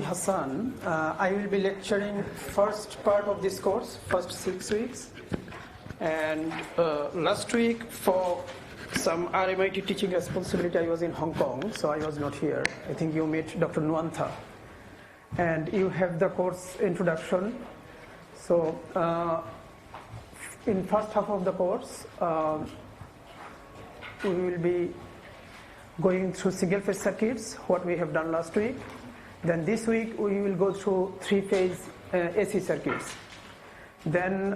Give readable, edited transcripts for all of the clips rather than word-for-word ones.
Hassan. I will be lecturing first part of this course, first 6 weeks. And last week, for some RMIT teaching responsibility, I was in Hong Kong, so I was not here. I think you met Dr. Nuantha. And you have the course introduction. So in first half of the course, we will be going through single-phase circuits, what we have done last week. Then this week we will go through three-phase AC circuits. Then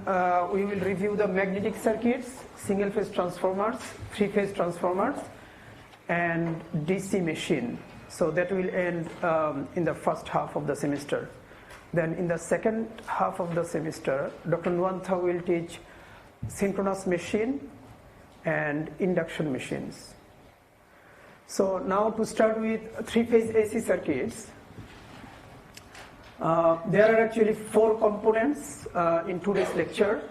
we will review the magnetic circuits, single-phase transformers, three-phase transformers, and DC machine. So that will end in the first half of the semester. Then in the second half of the semester, Dr. Nuantha will teach synchronous machine and induction machines. So now to start with three-phase AC circuits, there are actually 4 components in today's lecture.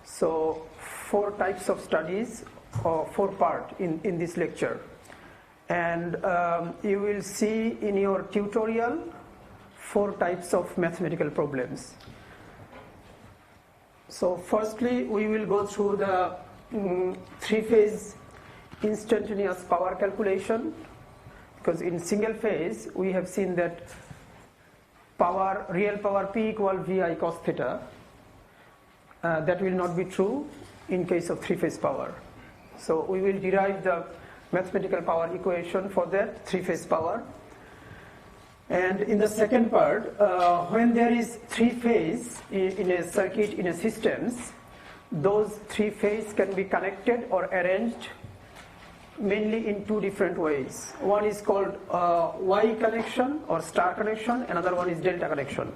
So 4 types of studies, or 4 parts in this lecture. And you will see in your tutorial 4 types of mathematical problems. So firstly, we will go through the three-phase instantaneous power calculation, because in single phase we have seen that real power P equal VI cos theta. That will not be true in case of three-phase power. So we will derive the mathematical power equation for that three-phase power. And in the second part, when there is three-phase in a circuit, in a systems, those three-phase can be connected or arranged mainly in 2 different ways. One is called Y connection or star connection, another one is delta connection.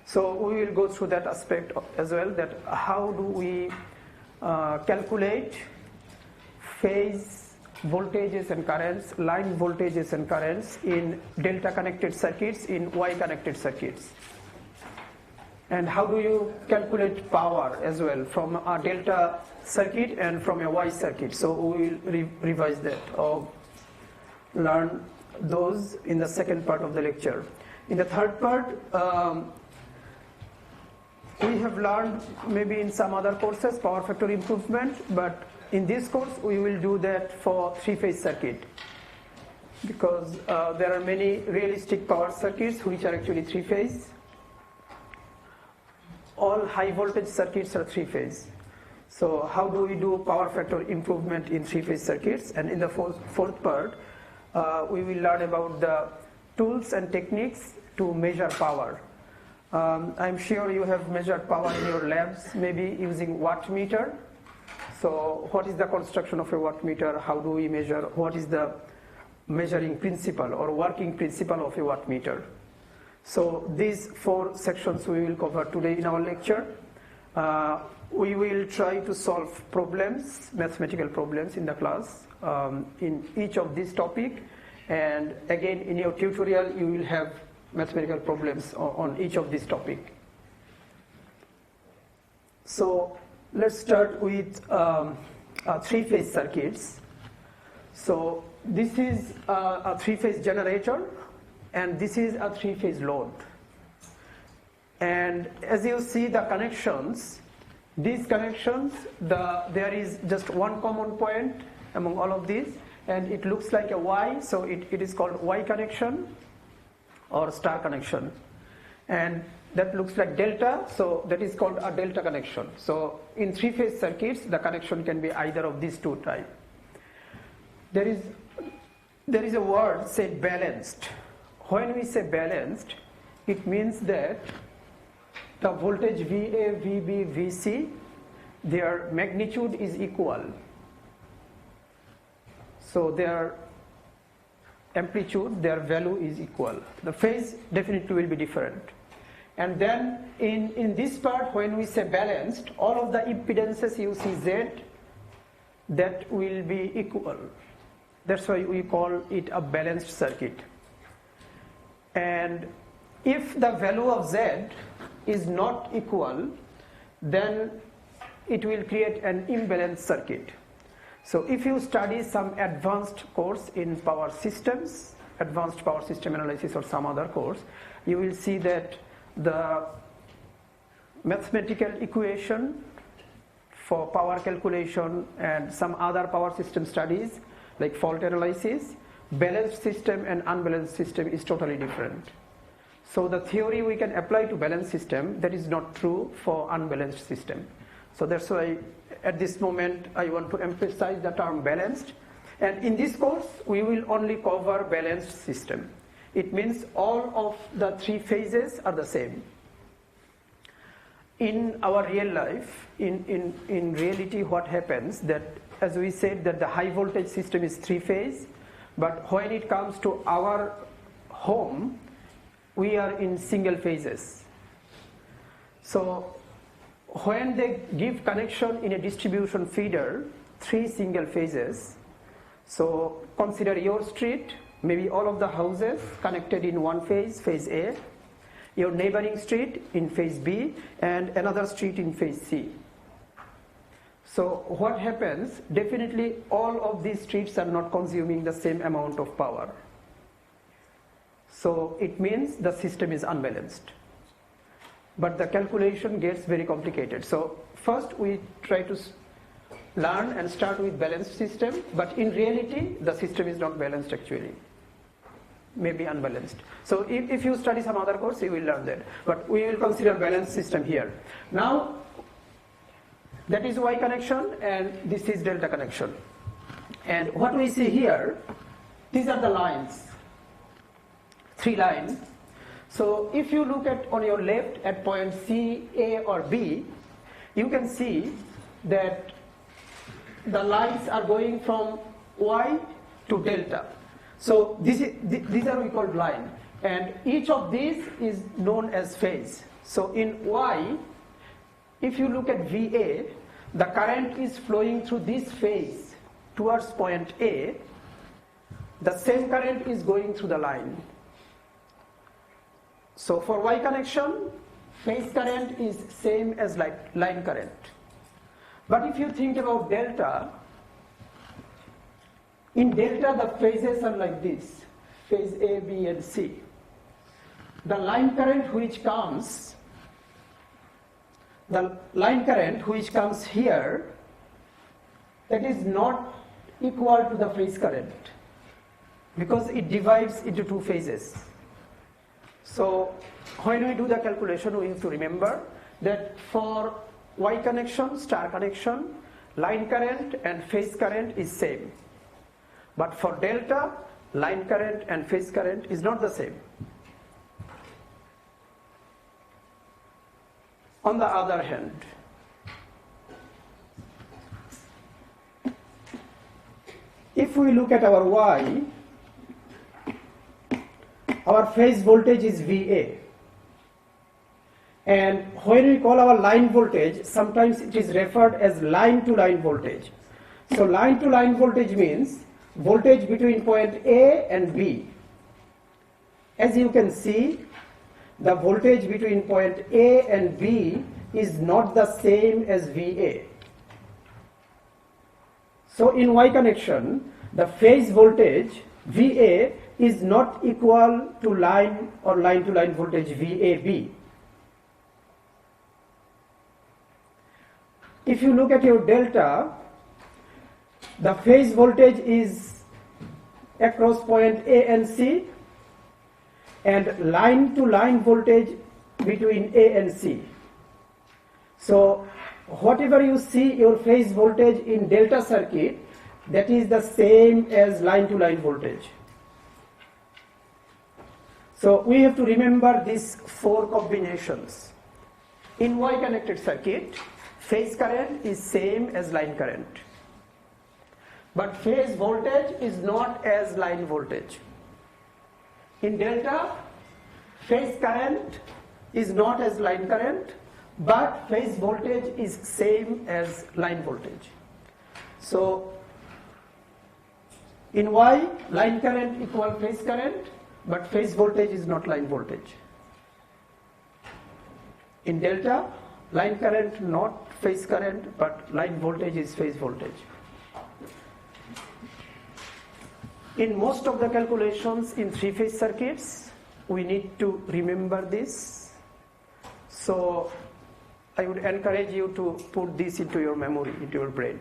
So we will go through that aspect as well, that how do we calculate phase voltages and currents, line voltages and currents in delta connected circuits, in Y connected circuits. And how do you calculate power as well from a delta circuit and from a Y circuit. So we will revise that or learn those in the second part of the lecture. In the third part, we have learned maybe in some other courses power factor improvement, but in this course we will do that for three-phase circuit, because there are many realistic power circuits which are actually three-phase. All high voltage circuits are three-phase. So how do we do power factor improvement in three-phase circuits? And in the fourth part, we will learn about the tools and techniques to measure power. I'm sure you have measured power in your labs, maybe using wattmeter. So what is the construction of a wattmeter? How do we measure? What is the measuring principle or working principle of a wattmeter? So these 4 sections we will cover today in our lecture. We will try to solve problems, mathematical problems in the class in each of these topics. And again, in your tutorial, you will have mathematical problems on each of these topics. So let's start with three-phase circuits. So this is a three-phase generator, and this is a three-phase load. And as you see the connections, these connections, there is just one common point among all of these, and it looks like a Y, so it is called Y connection or star connection. And that looks like delta, so that is called a delta connection. So in three-phase circuits, the connection can be either of these 2 types. There is a word said balanced. When we say balanced, it means that the voltage VA, VB, VC, their magnitude is equal. So their amplitude, their value is equal. The phase definitely will be different. And then in this part, when we say balanced, all of the impedances you see Z, that will be equal. That's why we call it a balanced circuit. And if the value of Z is not equal, then it will create an imbalanced circuit. So if you study some advanced course in power systems advanced power system analysis or some other course, you will see that the mathematical equation for power calculation and some other power system studies like fault analysis, balanced system and unbalanced system is totally different. So the theory we can apply to balanced system, that is not true for unbalanced system. So that's why at this moment I want to emphasize the term balanced. And in this course we will only cover balanced system. It means all of the three phases are the same. In our real life, in reality, what happens that, as we said, that the high voltage system is three phase, but when it comes to our home, we are in single phases. So when they give connection in a distribution feeder, three single phases, so consider your street, maybe all of the houses connected in one phase, phase A, your neighboring street in phase B, and another street in phase C. So what happens, definitely all of these streets are not consuming the same amount of power. So it means the system is unbalanced. But the calculation gets very complicated. So first we try to learn and start with balanced system, but in reality the system is not balanced actually. Maybe unbalanced. So if you study some other course, you will learn that. But we will consider balanced system here. Now, that is Y connection and this is delta connection. And what we see here, these are the lines, three lines. So if you look at on your left at point C, A or B, you can see that the lines are going from Y to delta. So these are we called line, and each of these is known as phase. So in Y, if you look at VA, the current is flowing through this phase towards point A. The same current is going through the line. So for Y connection, phase current is same as like line current. But if you think about delta, in delta the phases are like this, phase A, B and C. The line current which comes here, that is not equal to the phase current because it divides into two phases. So when we do the calculation, we have to remember that for Y connection, star connection, line current and phase current is same. But for delta, line current and phase current is not the same. On the other hand, if we look at our Y, our phase voltage is VA. And when we call our line voltage, sometimes it is referred as line to line voltage. So line to line voltage means voltage between point A and B. As you can see, the voltage between point A and B is not the same as VA. So in Y connection, the phase voltage VA is not equal to line or line to line voltage VAB. If you look at your delta, the phase voltage is across point A and C, and line to line voltage between A and C. So whatever you see your phase voltage in delta circuit, that is the same as line to line voltage. So we have to remember these four combinations. In Y connected circuit, phase current is same as line current. But phase voltage is not as line voltage. In delta, phase current is not as line current, but phase voltage is same as line voltage. So in Y, line current equal phase current, but phase voltage is not line voltage. In delta, line current not phase current, but line voltage is phase voltage. In most of the calculations in three-phase circuits, we need to remember this. So I would encourage you to put this into your memory, into your brain.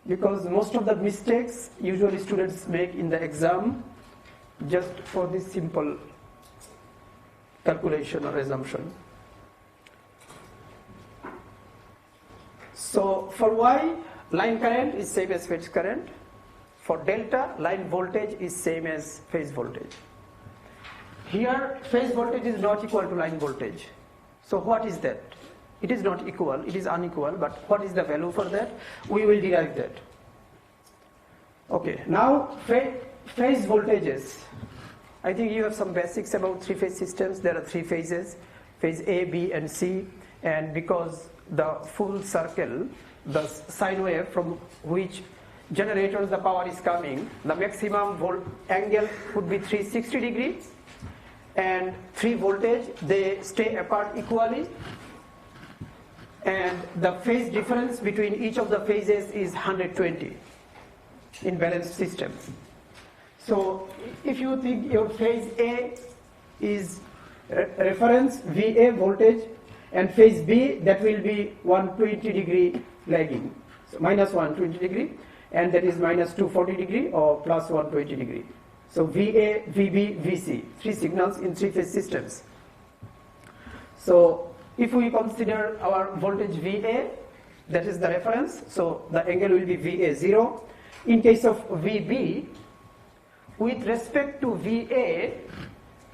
Because most of the mistakes usually students make in the exam just for this simple calculation or assumption. So for Y, line current is same as phase current. For delta, line voltage is same as phase voltage. Here, phase voltage is not equal to line voltage. So what is that? It is not equal, it is unequal, but what is the value for that? We will derive that. Okay, now phase voltages. I think you have some basics about three-phase systems. There are three phases, phase A, B, and C. And because the full circle, the sine wave from which generators the power is coming, the maximum angle would be 360 degrees. And three voltage, they stay apart equally. And the phase difference between each of the phases is 120 in balanced systems. So if you think your phase A is reference VA voltage, and phase B, that will be 120 degree lagging. So minus 120 degree, and that is minus 240 degree or plus 120 degree. So VA, VB, VC, three signals in three-phase systems. So if we consider our voltage VA, that is the reference, so the angle will be VA 0. In case of VB, with respect to VA,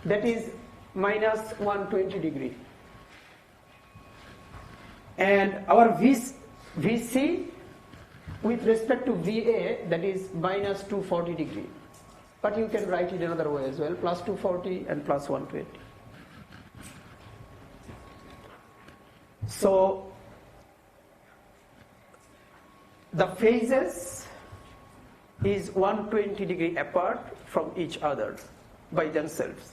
that is minus 120 degree. And our VC, with respect to VA, that is minus 240 degree. But you can write it another way as well, plus 240 and plus 120. So the phases is 120 degree apart from each other by themselves.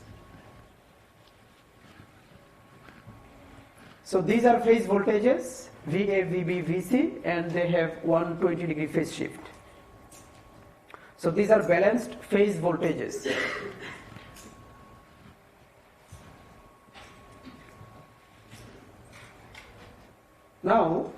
So these are phase voltages, VA, VB, VC, and they have 120 degree phase shift. So these are balanced phase voltages. Now,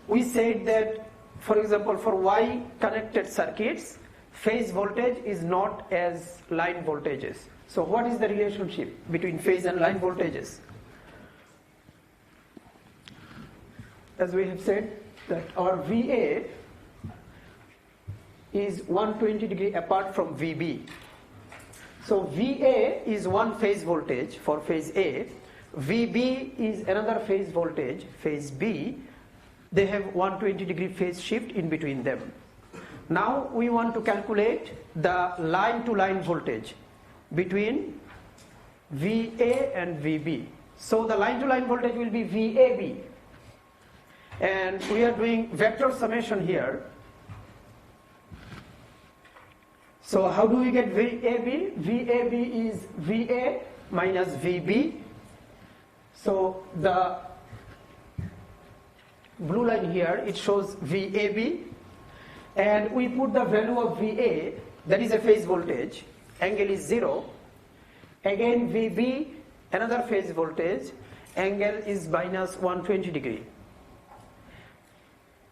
we said that, for example, for Y connected circuits, phase voltage is not as line voltages. So what is the relationship between phase and line voltages? As we have said, that our VA is 120 degree apart from VB. So VA is one phase voltage for phase A, VB is another phase voltage, phase B. They have 120 degree phase shift in between them. Now we want to calculate the line to line voltage between VA and VB. So the line to line voltage will be VAB. And we are doing vector summation here. So how do we get VAB? VAB is VA minus VB. So the blue line here, it shows VAB. And we put the value of VA, that is a phase voltage, angle is 0. Again VB, another phase voltage, angle is minus 120 degree.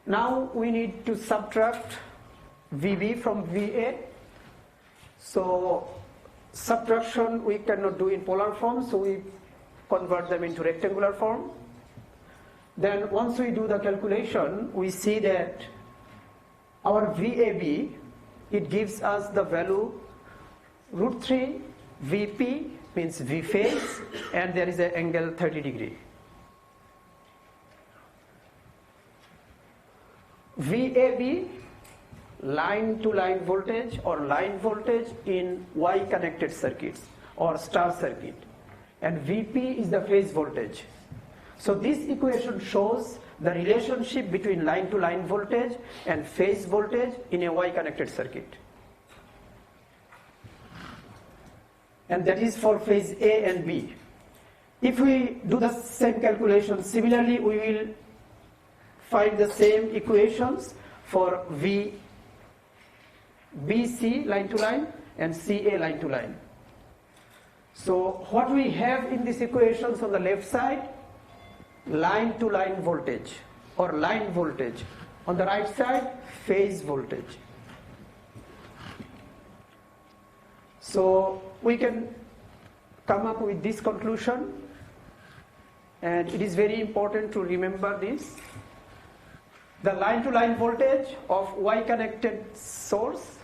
Now we need to subtract VB from VA. So subtraction we cannot do in polar form, so we convert them into rectangular form. Then once we do the calculation, we see that our VAB, it gives us the value root 3 VP, means V phase, and there is an angle 30 degree. VAB, line to line voltage or line voltage in Y connected circuits or star circuit, and VP is the phase voltage. So this equation shows the relationship between line to line voltage and phase voltage in a Y connected circuit. And that is for phase A and B. If we do the same calculation, similarly we will find the same equations for BC line to line and CA line to line. So what we have in these equations on the left side, line to line voltage or line voltage. On the right side, phase voltage. So we can come up with this conclusion, and it is very important to remember this. The line to line voltage of Y connected source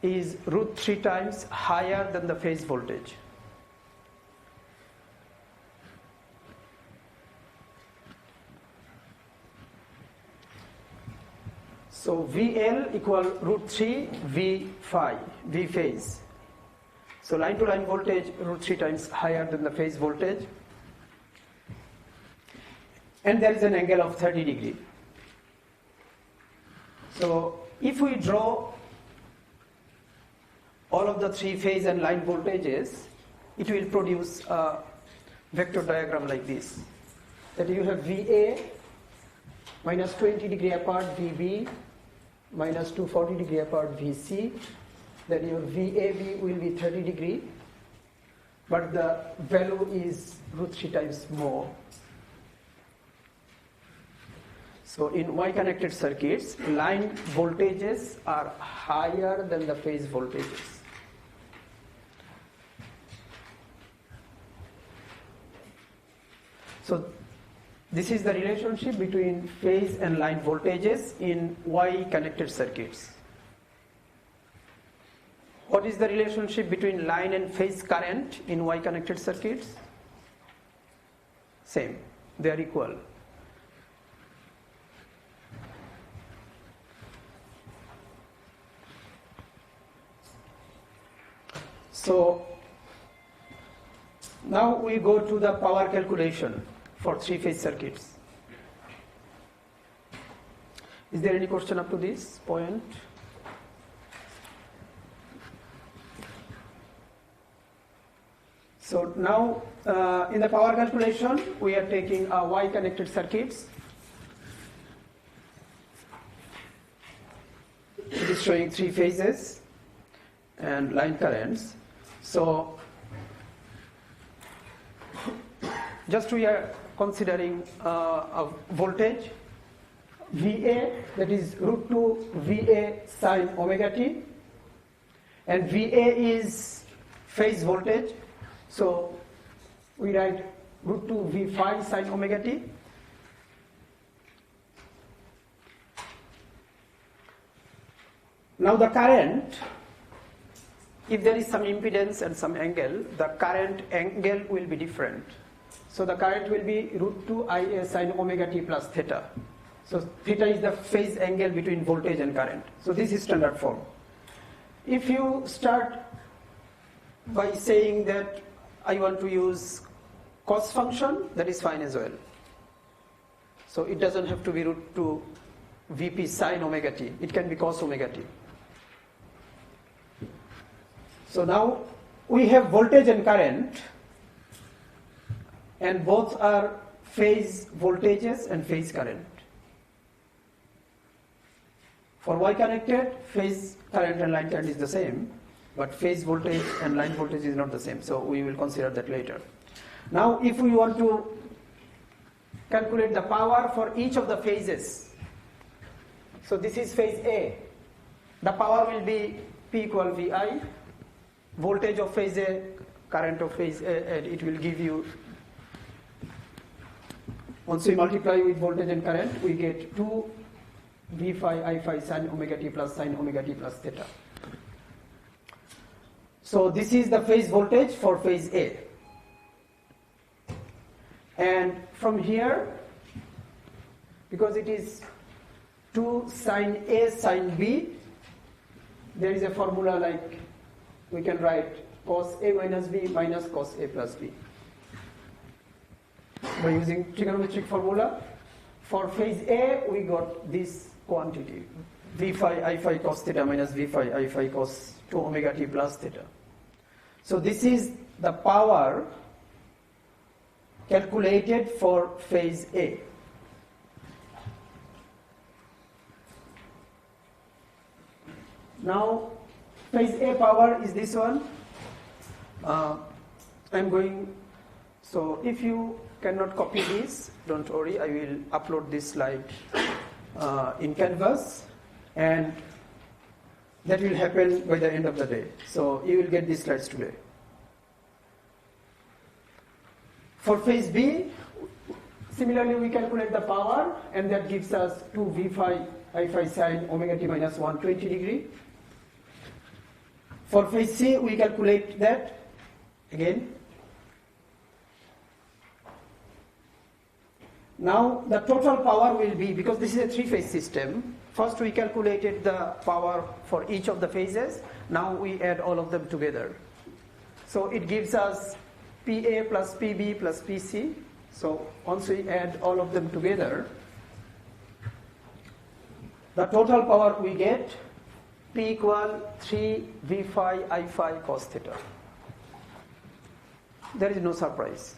is √3 times higher than the phase voltage. So VL equal √3 V phi, V phase. So line to line voltage √3 times higher than the phase voltage. And there is an angle of 30 degree. So if we draw all of the three phase and line voltages, it will produce a vector diagram like this. That you have VA minus 20 degree apart VB minus 240 degree apart VC. Then your VAB will be 30 degree, but the value is √3 times more. So in Y-connected circuits, line voltages are higher than the phase voltages. So this is the relationship between phase and line voltages in Y-connected circuits. What is the relationship between line and phase current in Y-connected circuits? Same, they are equal. So now we go to the power calculation for three-phase circuits. Is there any question up to this point? So now in the power calculation, we are taking Y-connected circuits. It is showing three phases and line currents. So just we are considering a voltage VA, that is √2 VA sine omega t, and VA is phase voltage. So we write √2 V phi sine omega t. Now the current, if there is some impedance and some angle, the current angle will be different. So the current will be √2 Ia sine omega t plus theta. So theta is the phase angle between voltage and current. So this is standard form. If you start by saying that I want to use cos function, that is fine as well. So it doesn't have to be √2 Vp sine omega t. It can be cos omega t. So now we have voltage and current, and both are phase voltages and phase current. For Y-connected, phase current and line current is the same, but phase voltage and line voltage is not the same. So we will consider that later. Now if we want to calculate the power for each of the phases, so this is phase A. The power will be P equal VI, voltage of phase A, current of phase A, and it will give you, once we multiply with voltage and current, we get 2 V phi I phi sine omega t plus sine omega t plus theta. So this is the phase voltage for phase A. And from here, because it is 2 sine A sine B, there is a formula like we can write cos A minus B minus cos A plus B. By using trigonometric formula, for phase A, we got this quantity, V phi I phi cos theta minus V phi I phi cos 2 omega t plus theta. So this is the power calculated for phase A. Now phase A power is this one. I'm going, so if you cannot copy this, don't worry, I will upload this slide in Canvas, and that will happen by the end of the day. So you will get these slides today. For phase B, similarly we calculate the power, and that gives us 2 V phi I phi sine omega t minus 120 degree. For phase C, we calculate that again. Now the total power will be, because this is a three-phase system, first we calculated the power for each of the phases. Now we add all of them together. So it gives us PA plus PB plus PC. So once we add all of them together, the total power we get P equal 3 V phi I phi cos theta. There is no surprise,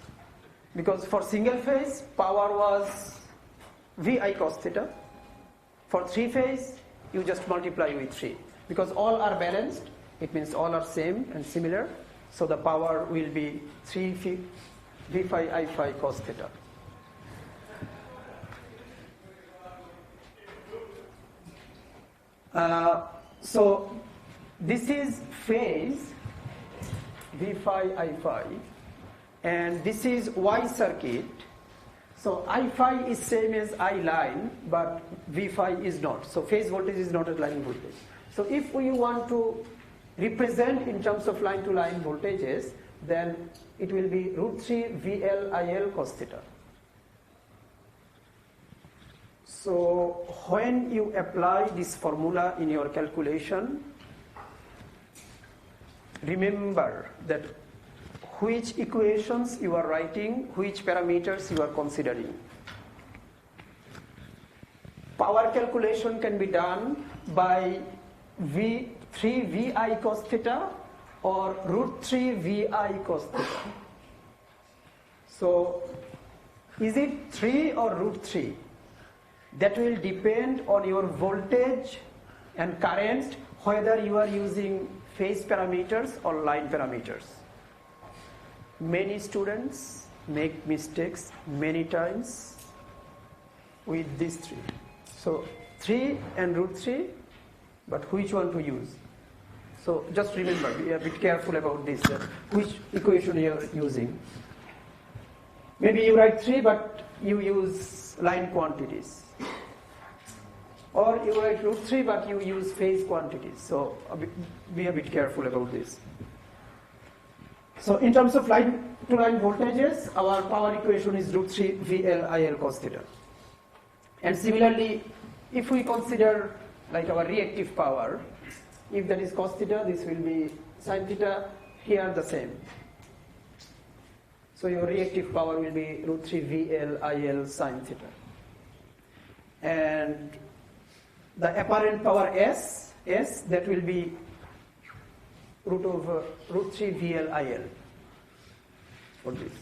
because for single phase power was Vi cos theta. For three phase you just multiply with 3, because all are balanced, it means all are same and similar, so the power will be 3 V phi I phi cos theta. So this is phase V phi I phi, and this is Y circuit. So I phi is same as I line, but V phi is not. So phase voltage is not a line voltage. So if we want to represent in terms of line to line voltages, then it will be √3 VL IL cos theta. So when you apply this formula in your calculation, remember that which equations you are writing, which parameters you are considering. Power calculation can be done by 3 VI cos theta or √3 VI cos theta. So is it 3 or √3? That will depend on your voltage and current, whether you are using phase parameters or line parameters. Many students make mistakes many times with these three. So 3 and √3, but which one to use? So just remember, be a bit careful about this, which equation you are using. Maybe you write 3, but you use line quantities. Or you write √3, but you use phase quantities. So be a bit careful about this. So in terms of line to line voltages, our power equation is √3 VL IL cos theta. And similarly, if we consider like our reactive power, if that is cos theta, this will be sin theta, here the same. So your reactive power will be √3 VL IL sin theta. And the apparent power S, that will be √3 VL IL for this.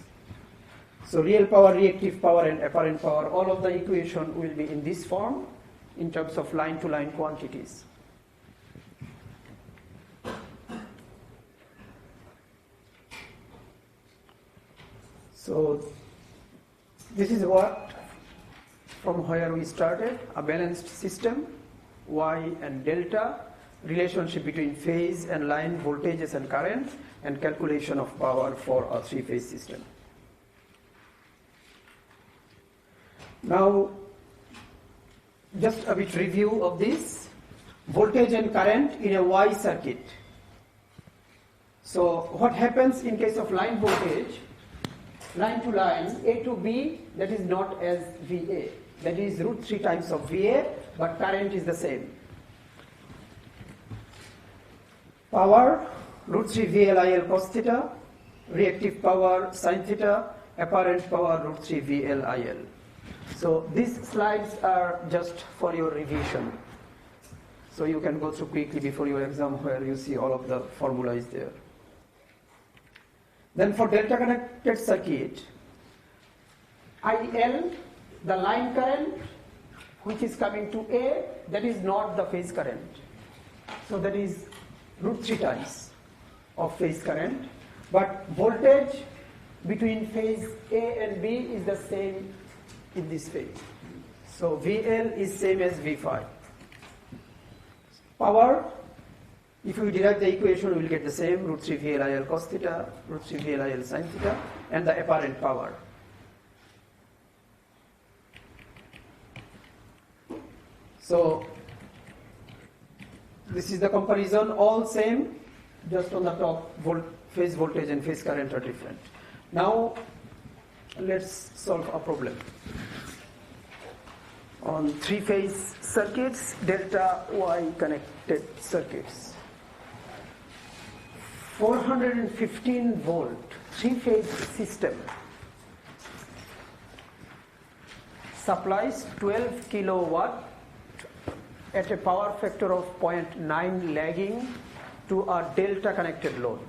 So real power, reactive power, and apparent power, all of the equation will be in this form in terms of line to line quantities. So this is what, from where we started, a balanced system, Y and delta, relationship between phase and line voltages and currents, and calculation of power for a three-phase system. Now, just a bit review of this. Voltage and current in a Y circuit. So what happens in case of line voltage, line to line, A to B, that is not as VA. That is √3 times of VA, but current is the same. Power, √3 VL IL cos theta, reactive power sin theta, apparent power √3 VL IL. So these slides are just for your revision. So you can go through quickly before your exam where you see all of the formula is there. Then for delta connected circuit, IL, the line current which is coming to A, that is not the phase current. So that is root 3 times of phase current. But voltage between phase A and B is the same in this phase. So VL is same as V phi. Power, if we derive the equation, we will get the same, root 3 VLIL cos theta, root 3 VLIL sin theta, and the apparent power. So this is the comparison, all same, just on the top, phase voltage and phase current are different. Now let's solve a problem. On 3-phase circuits, delta Y connected circuits. 415 volt 3-phase system supplies 12 kilowatt at a power factor of 0.9 lagging to a delta connected load.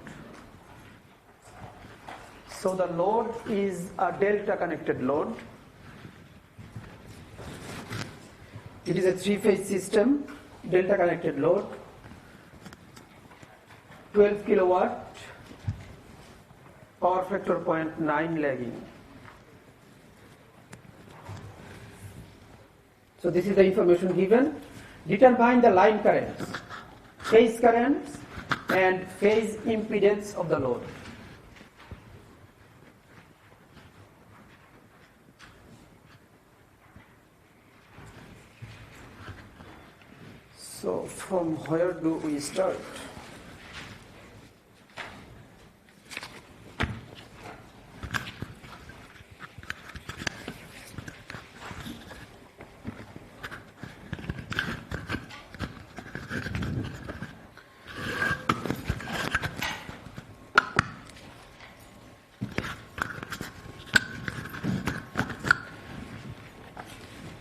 So the load is a delta connected load. It is a 3-phase system, delta connected load, 12 kilowatt, power factor 0.9 lagging. So this is the information given. Determine the line currents, phase currents, and phase impedance of the load. So from where do we start?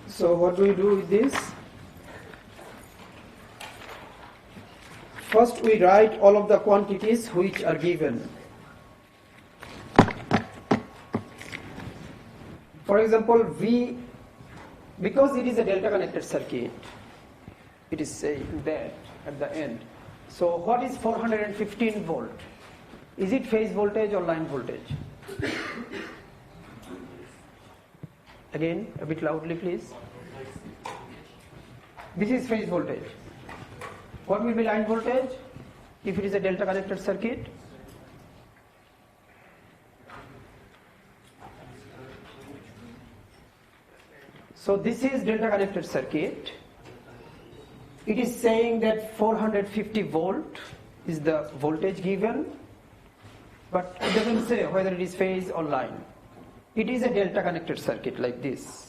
So what do we do with this? First we write all of the quantities which are given. For example, V, because it is a delta connected circuit, it is saying that at the end. So what is 415 volt? Is it phase voltage or line voltage? Again, a bit loudly please. This is phase voltage. What will be line voltage if it is a delta connected circuit? So this is delta connected circuit. It is saying that 450 volt is the voltage given, but it doesn't say whether it is phase or line. It is a delta connected circuit like this.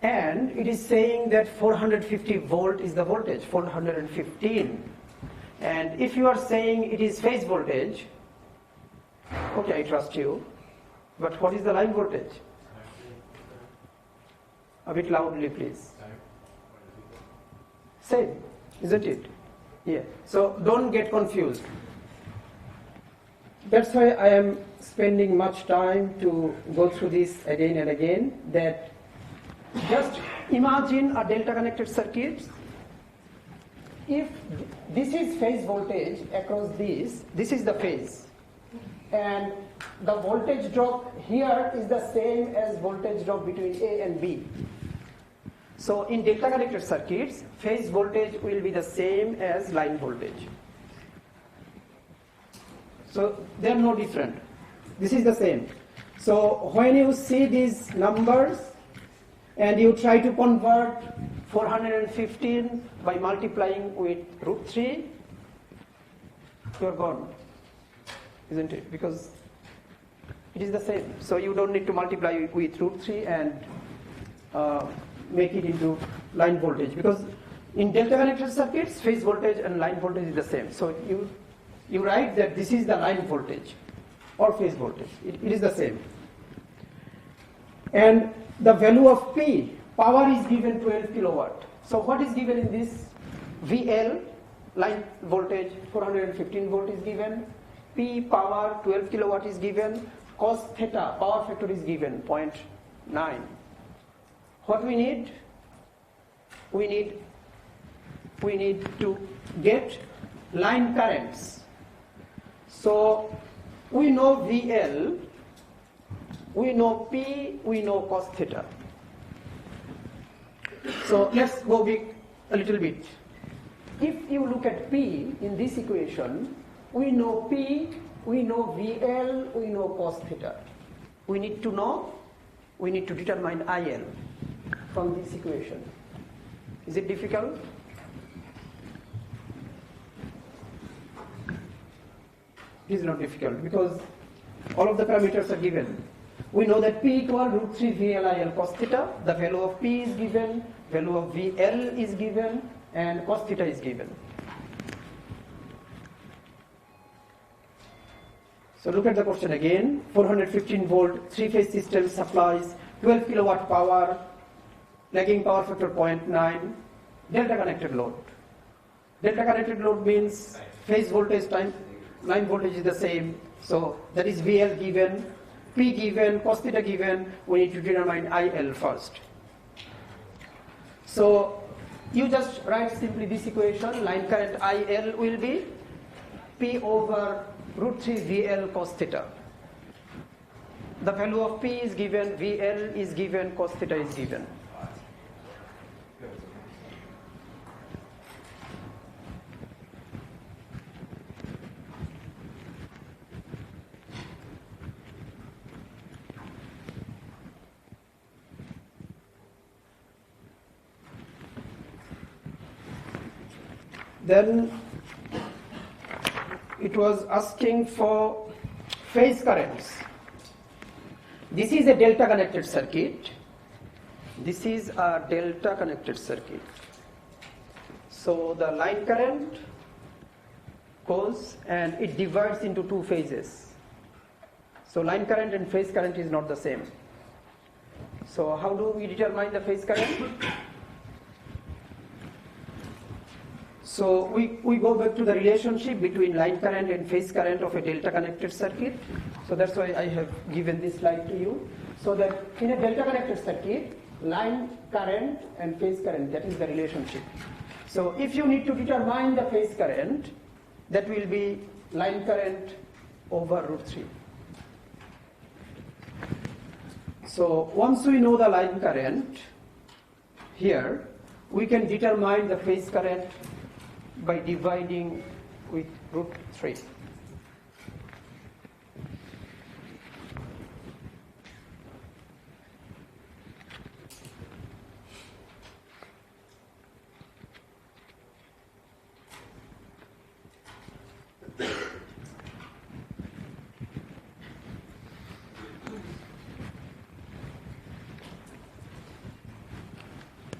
And it is saying that 450 volt is the voltage, 415. And if you are saying it is phase voltage, okay, I trust you. But what is the line voltage? A bit loudly, please. Same, isn't it? Yeah. So don't get confused. That's why I am spending much time to go through this again and again, that just imagine a delta connected circuit. If this is phase voltage across this is the phase. And the voltage drop here is the same as voltage drop between A and B. So in delta connected circuits, phase voltage will be the same as line voltage. So they are no different. This is the same. So when you see these numbers, and you try to convert 415 by multiplying with root 3, you are gone, isn't it? Because it is the same. So you don't need to multiply with root 3 and make it into line voltage. Because in delta connected circuits, phase voltage and line voltage is the same. So you write that this is the line voltage or phase voltage. It is the same. And the value of P, power is given 12 kilowatt. So what is given in this? VL, line voltage, 415 volt is given. P, power, 12 kilowatt is given. Cos theta, power factor is given, 0.9. What we need? We need we need to get line currents. So we know VL, we know P, we know cos theta. So let's go back a little bit. If you look at P in this equation, we know P, we know VL, we know cos theta. We need to determine IL from this equation. Is it difficult? It is not difficult because all of the parameters are given. We know that P equal root 3 VLIL cos theta. The value of P is given, value of VL is given, and cos theta is given. So look at the question again. 415 volt, 3-phase system supplies 12 kilowatt power, lagging power factor 0.9, delta connected load. Delta connected load means phase voltage time line voltage is the same. So that is VL given, P given, cos theta given. We need to determine IL first. So you just write simply this equation. Line current IL will be P over root 3 VL cos theta. The value of P is given, VL is given, cos theta is given. Then it was asking for phase currents. This is a delta connected circuit. This is a delta connected circuit. So the line current goes and it divides into two phases. So line current and phase current is not the same. So how do we determine the phase current? So we go back to the relationship between line current and phase current of a delta connected circuit. So that's why I have given this slide to you. So that in a delta connected circuit, line current and phase current, that is the relationship. So if you need to determine the phase current, that will be line current over root 3. So once we know the line current, here we can determine the phase current by dividing with root 3.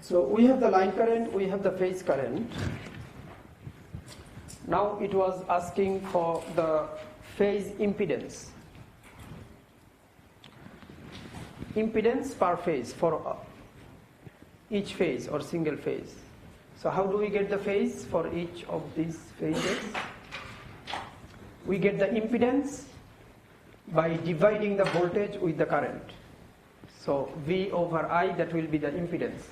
So we have the line current, we have the phase current. Now it was asking for the phase impedance. Impedance per phase for each phase or single phase. So how do we get the phase for each of these phases? We get the impedance by dividing the voltage with the current. So V over I, that will be the impedance.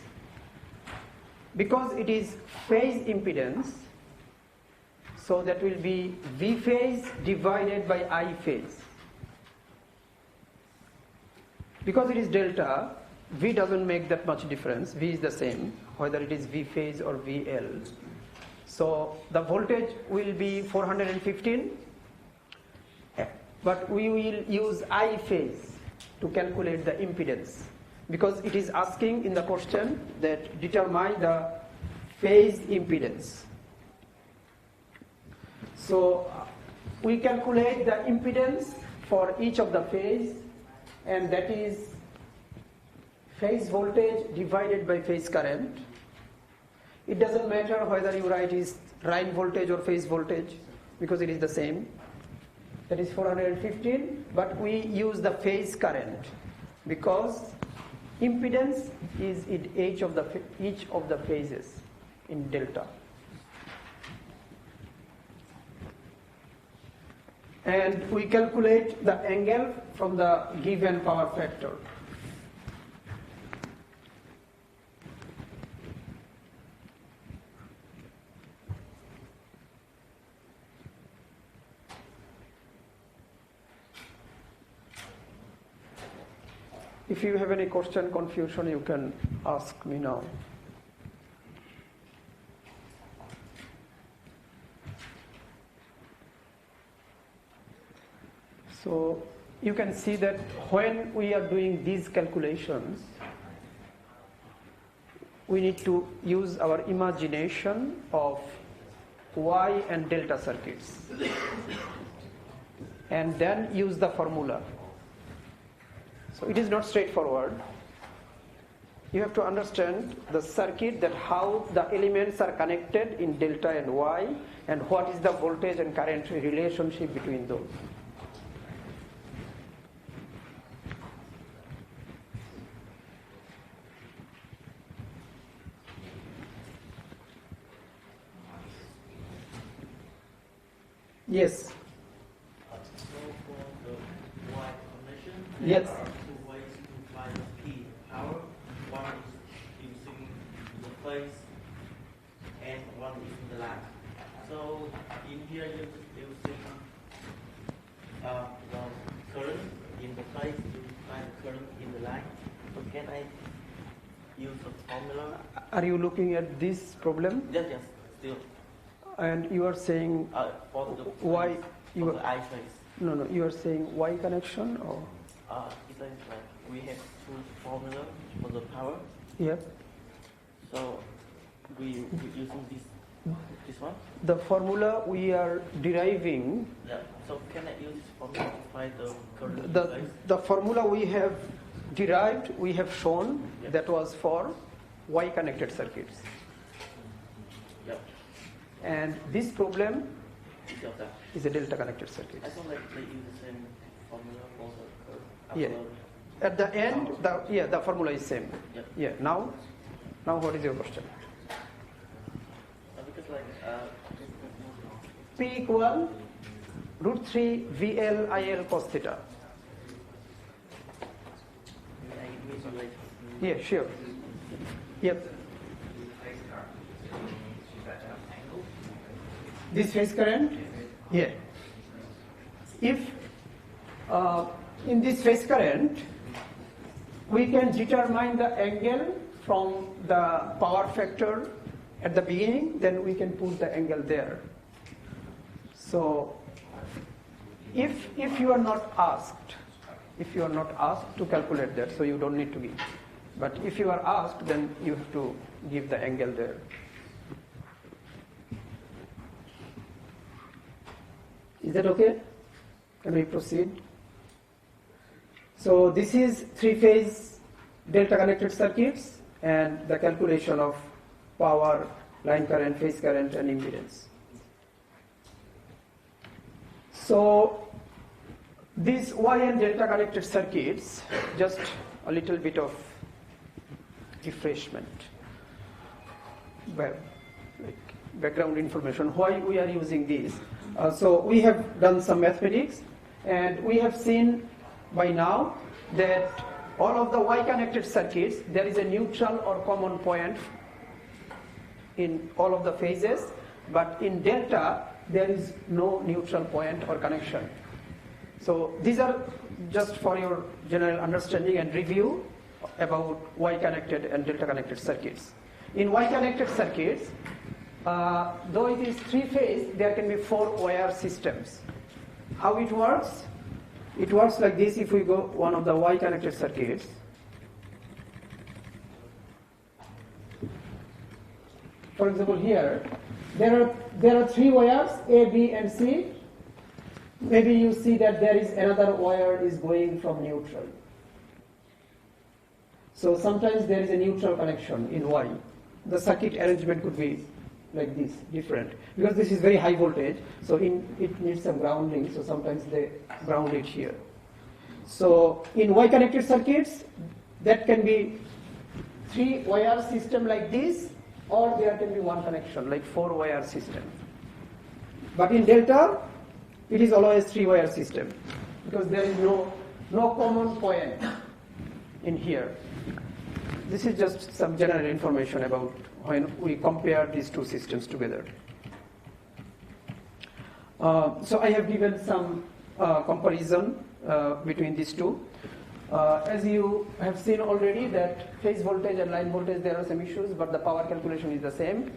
Because it is phase impedance, so that will be V phase divided by I phase. Because it is delta, V doesn't make that much difference. V is the same, whether it is V phase or VL. So the voltage will be 415, but we will use I phase to calculate the impedance. Because it is asking in the question that determine the phase impedance. So we calculate the impedance for each of the phase, and that is phase voltage divided by phase current. It doesn't matter whether you write is line voltage or phase voltage, because it is the same. That is 415, but we use the phase current because impedance is in each of the phases in delta. And we calculate the angle from the given power factor. If you have any question, confusion, you can ask me now. So you can see that when we are doing these calculations, we need to use our imagination of Y and delta circuits and then use the formula. So it is not straightforward. You have to understand the circuit, that how the elements are connected in delta and Y, and what is the voltage and current relationship between those. Yes. So for the Y connection, Yes. there are two ways to find the P power. One is using the phase and one is in the line. So in here you're using the current in the phase to find the current in the line. So can I use a formula? Are you looking at this problem? Yes, still. And you are saying For the Y, phase, you for are, the I phase. no, you are saying Y connection, or? It's like we have two formula for the power. Yep. So we using this one. The formula we are deriving, Yeah. So can I use this formula to find the current? the formula we have derived, we have shown, Yep. that was for Y connected circuits. Yep. And this problem Delta. is a delta connected circuit. I thought like they use the same formula for the current. Yeah. At the end, the formula is same. Yep. Yeah. Now what is your question? Because like P equal √3 VL IL cos theta. Yeah, sure. Yep. This phase current? Yeah. If in this phase current, we can determine the angle from the power factor at the beginning, then we can put the angle there. So if you are not asked to calculate that, so you don't need to give. But if you are asked, then you have to give the angle there. Is that okay? Can we proceed? So this is three-phase delta connected circuits and the calculation of power, line current, phase current, and impedance. So these Y and delta connected circuits, just a little bit of refreshment, background information, why we are using these. So we have done some mathematics, and we have seen by now that all of the Y connected circuits, there is a neutral or common point in all of the phases, but in delta there is no neutral point or connection. So these are just for your general understanding and review about Y connected and delta connected circuits. In Y connected circuits, though it is three-phase, there can be 4 wire systems. How it works? It works like this. If we go one of the Y connected circuits, for example here, there are 3 wires, A, B, and C. Maybe you see that there is another wire is going from neutral. So sometimes there is a neutral connection in Y. The circuit arrangement could be like this, different. Because this is very high voltage, so it needs some grounding, so sometimes they ground it here. So in Y connected circuits, that can be 3 wire system like this, or there can be one connection, like 4 wire system. But in delta, it is always 3 wire system, because there is no common point in here. This is just some general information about when we compare these two systems together. So I have given some comparison between these two. As you have seen already that phase voltage and line voltage, there are some issues, but the power calculation is the same.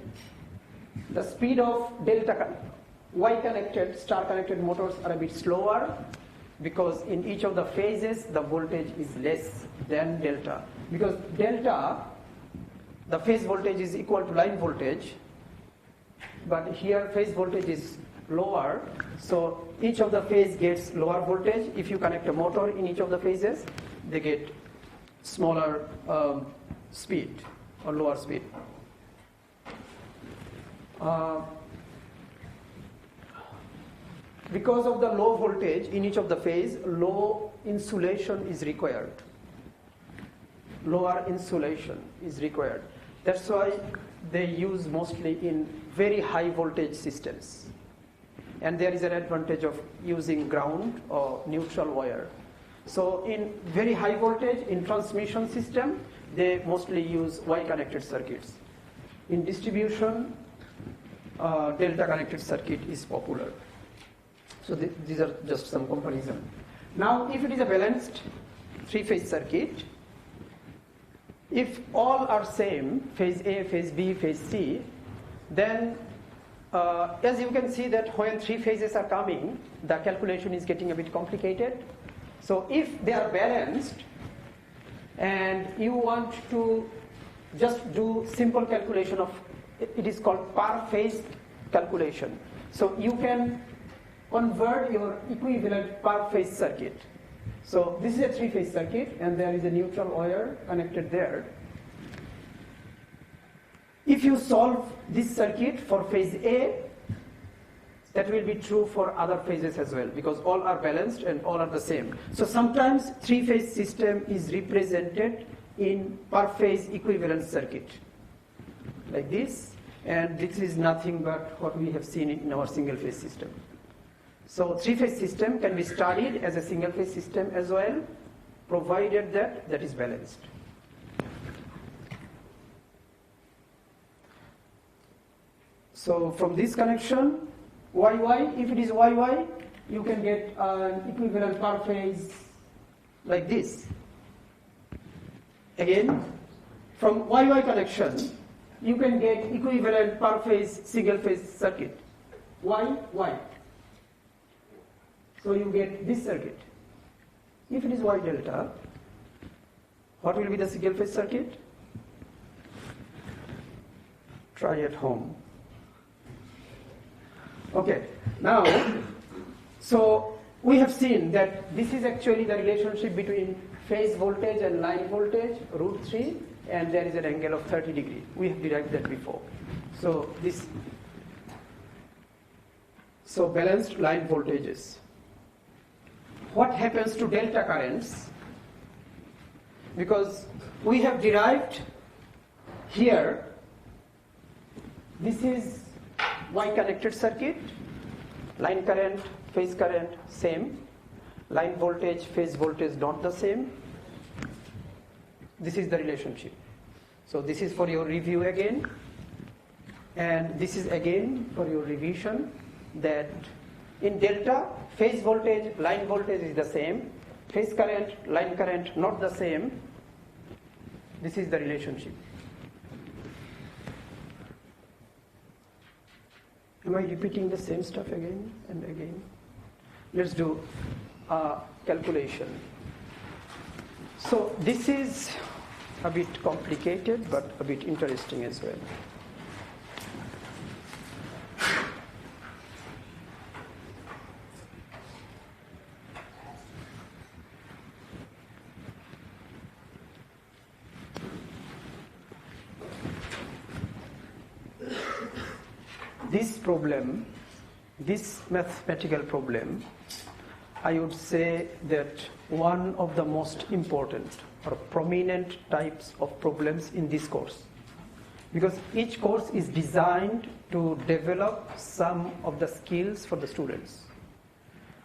The speed of delta Y-connected, star-connected motors are a bit slower because in each of the phases the voltage is less than delta. Because delta, the phase voltage is equal to line voltage, but here phase voltage is lower, so each of the phase gets lower voltage. If you connect a motor in each of the phases, they get smaller speed or lower speed. Because of the low voltage in each of the phase, low insulation is required. Lower insulation is required. That's why they use mostly in very high voltage systems. And there is an advantage of using ground or neutral wire. So in very high voltage, in transmission system, they mostly use Y-connected circuits. In distribution, delta-connected circuit is popular. So these are just some comparison. Now, if it is a balanced three-phase circuit, if all are same, phase A, phase B, phase C, then as you can see that when three phases are coming, the calculation is getting a bit complicated. So if they are balanced and you want to just do simple calculation of, it is called per phase calculation. So you can convert your equivalent per phase circuit. So this is a three-phase circuit and there is a neutral wire connected there. If you solve this circuit for phase A, that will be true for other phases as well because all are balanced and all are the same. So sometimes three-phase system is represented in per phase equivalent circuit like this, and this is nothing but what we have seen in our single-phase system. So three-phase system can be studied as a single-phase system as well, provided that that is balanced. So from this connection, YY, if it is YY, you can get an equivalent per phase like this. Again, from YY connection, you can get equivalent per phase single-phase circuit. Y. So you get this circuit. If it is Y delta, what will be the single-phase circuit? Try at home. Okay, now, so we have seen that this is actually the relationship between phase voltage and line voltage, √3, and there is an angle of 30 degrees. We have derived that before. So balanced line voltages. What happens to delta currents? Because we have derived here, this is Y-connected circuit, line current, phase current, same. Line voltage, phase voltage, not the same. This is the relationship. So this is for your review again. And this is again for your revision that in delta, phase voltage, line voltage is the same. Phase current, line current, not the same. This is the relationship. Am I repeating the same stuff again and again? Let's do a calculation. So this is a bit complicated, but a bit interesting as well. This problem, this mathematical problem, I would say that one of the most important or prominent types of problems in this course. Because each course is designed to develop some of the skills for the students.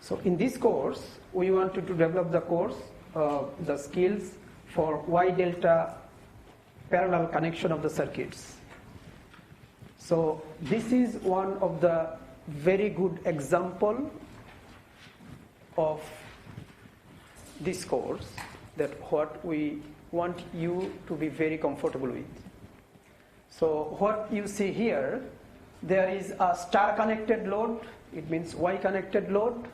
So in this course, we wanted to develop the skills for Y delta parallel connection of the circuits. So this is one of the very good example of this course that what we want you to be very comfortable with. So what you see here, there is a star connected load, it means Y connected load,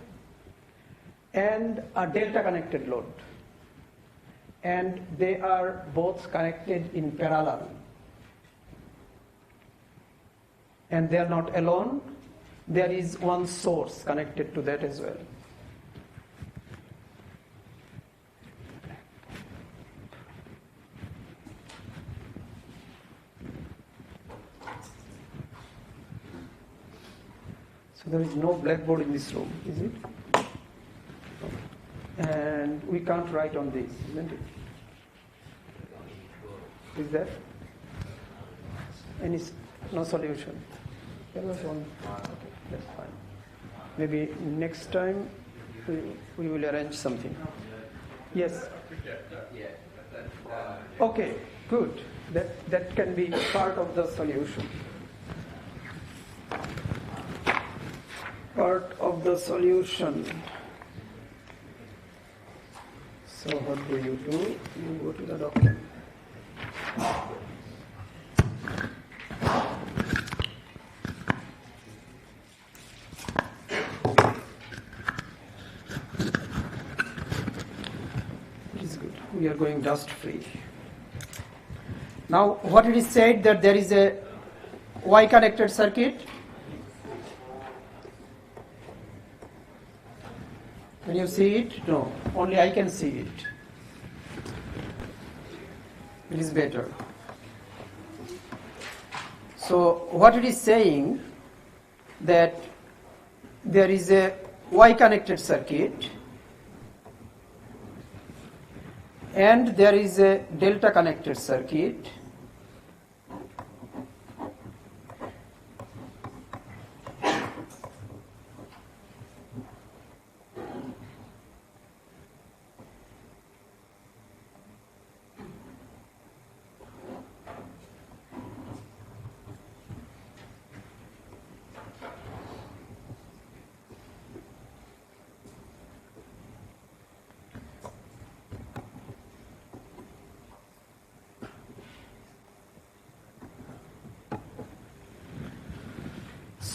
and a delta connected load. And they are both connected in parallel. And they are not alone. There is one source connected to that as well. So there is no blackboard in this room, is it? And we can't write on this, isn't it? Is there any no solution? There was one. Okay, that's fine. Maybe next time we will arrange something. Yes. Okay, good. That can be part of the solution. Part of the solution. So what do? You go to the document. It is good. We are going dust free. Now what it is said that there is a Y connected circuit. Can you see it? No, only I can see it. It is better. So what it is saying that there is a Y connected circuit and there is a delta connected circuit.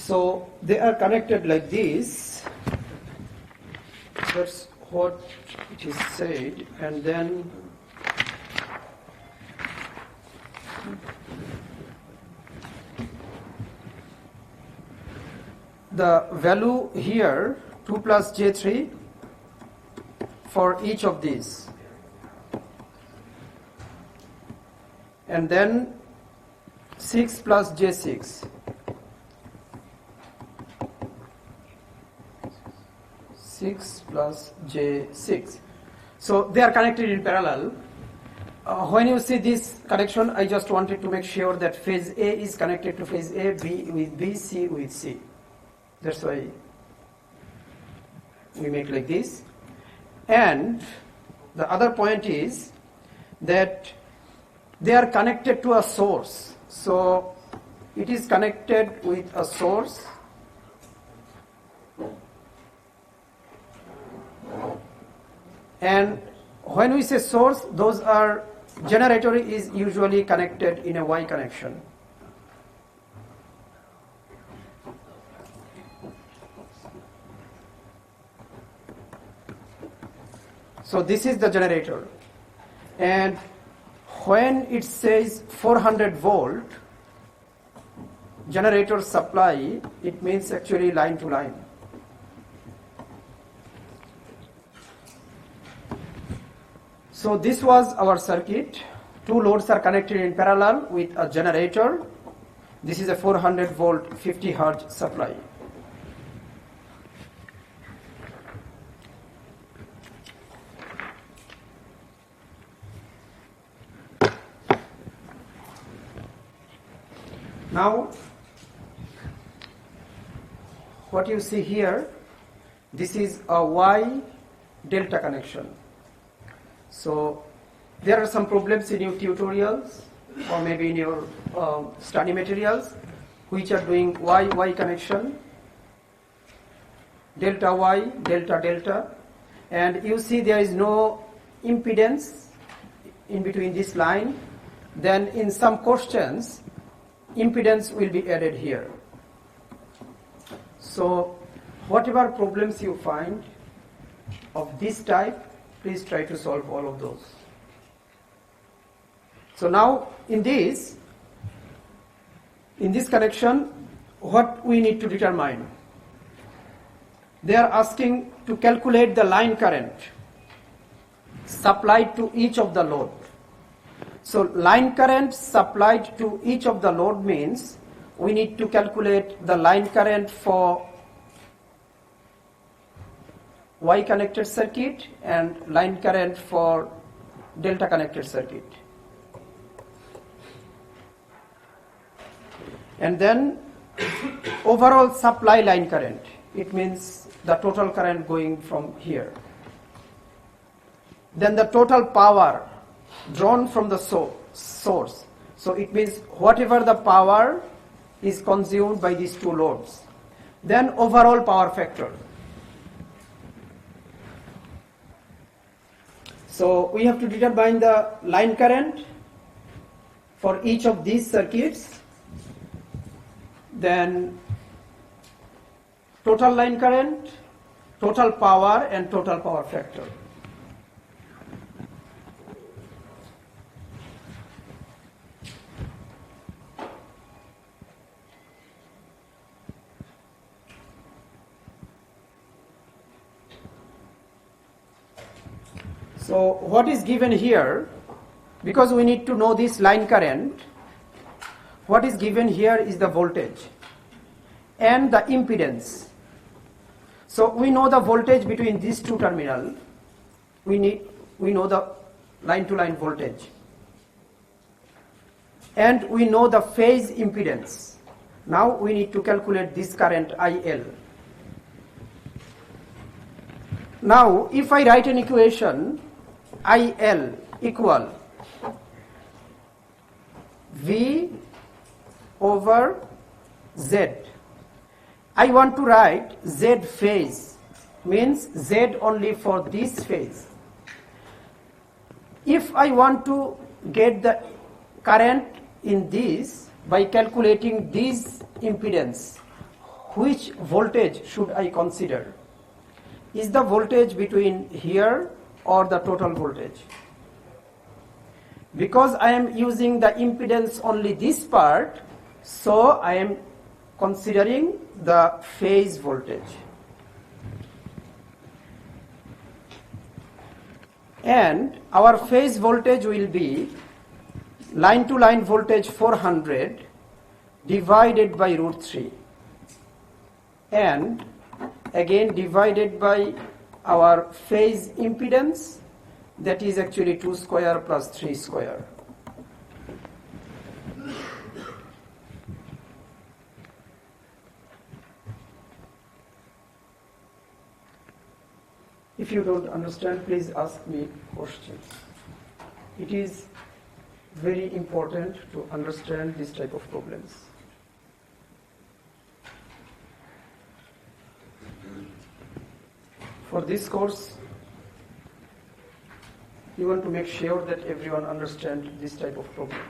So they are connected like this. That's what it is said. And then the value here 2 plus J3 for each of these. And then 6 plus J6. 6 plus J6. So they are connected in parallel. When you see this connection, I just wanted to make sure that phase A is connected to phase A, B with B, C with C. That's why we make like this. And the other point is that they are connected to a source. So it is connected with a source. And when we say source, those are generator is usually connected in a Y connection. So this is the generator. And when it says 400 volt generator supply, it means actually line to line. So this was our circuit. Two loads are connected in parallel with a generator. This is a 400 volt 50 hertz supply. Now what you see here, this is a Y delta connection. So there are some problems in your tutorials or maybe in your study materials which are doing Y connection, delta Y, delta delta, and you see there is no impedance in between this line, then in some questions, impedance will be added here. So whatever problems you find of this type, please try to solve all of those. So now in this connection, what we need to determine? They are asking to calculate the line current supplied to each of the load. So line current supplied to each of the load means we need to calculate the line current for Y connected circuit and line current for delta connected circuit. And then overall supply line current, it means the total current going from here. Then the total power drawn from the source. So it means whatever the power is consumed by these two loads. Then overall power factor. So we have to determine the line current for each of these circuits. Then total line current, total power, and total power factor. So what is given here, because we need to know this line current, what is given here is the voltage and the impedance. So we know the voltage between these two terminals. We know the line-to-line voltage. And we know the phase impedance. Now we need to calculate this current IL. Now if I write an equation, IL equal V over Z. I want to write Z phase, means Z only for this phase. If I want to get the current in this by calculating this impedance, which voltage should I consider? Is the voltage between here or the total voltage? Because I am using the impedance only this part, so I am considering the phase voltage. And our phase voltage will be line to line voltage 400 divided by root 3. And again divided by our phase impedance, that is actually 2 square plus 3 square. If you don't understand, please ask me questions. It is very important to understand this type of problems. For this course, you want to make sure that everyone understands this type of problems.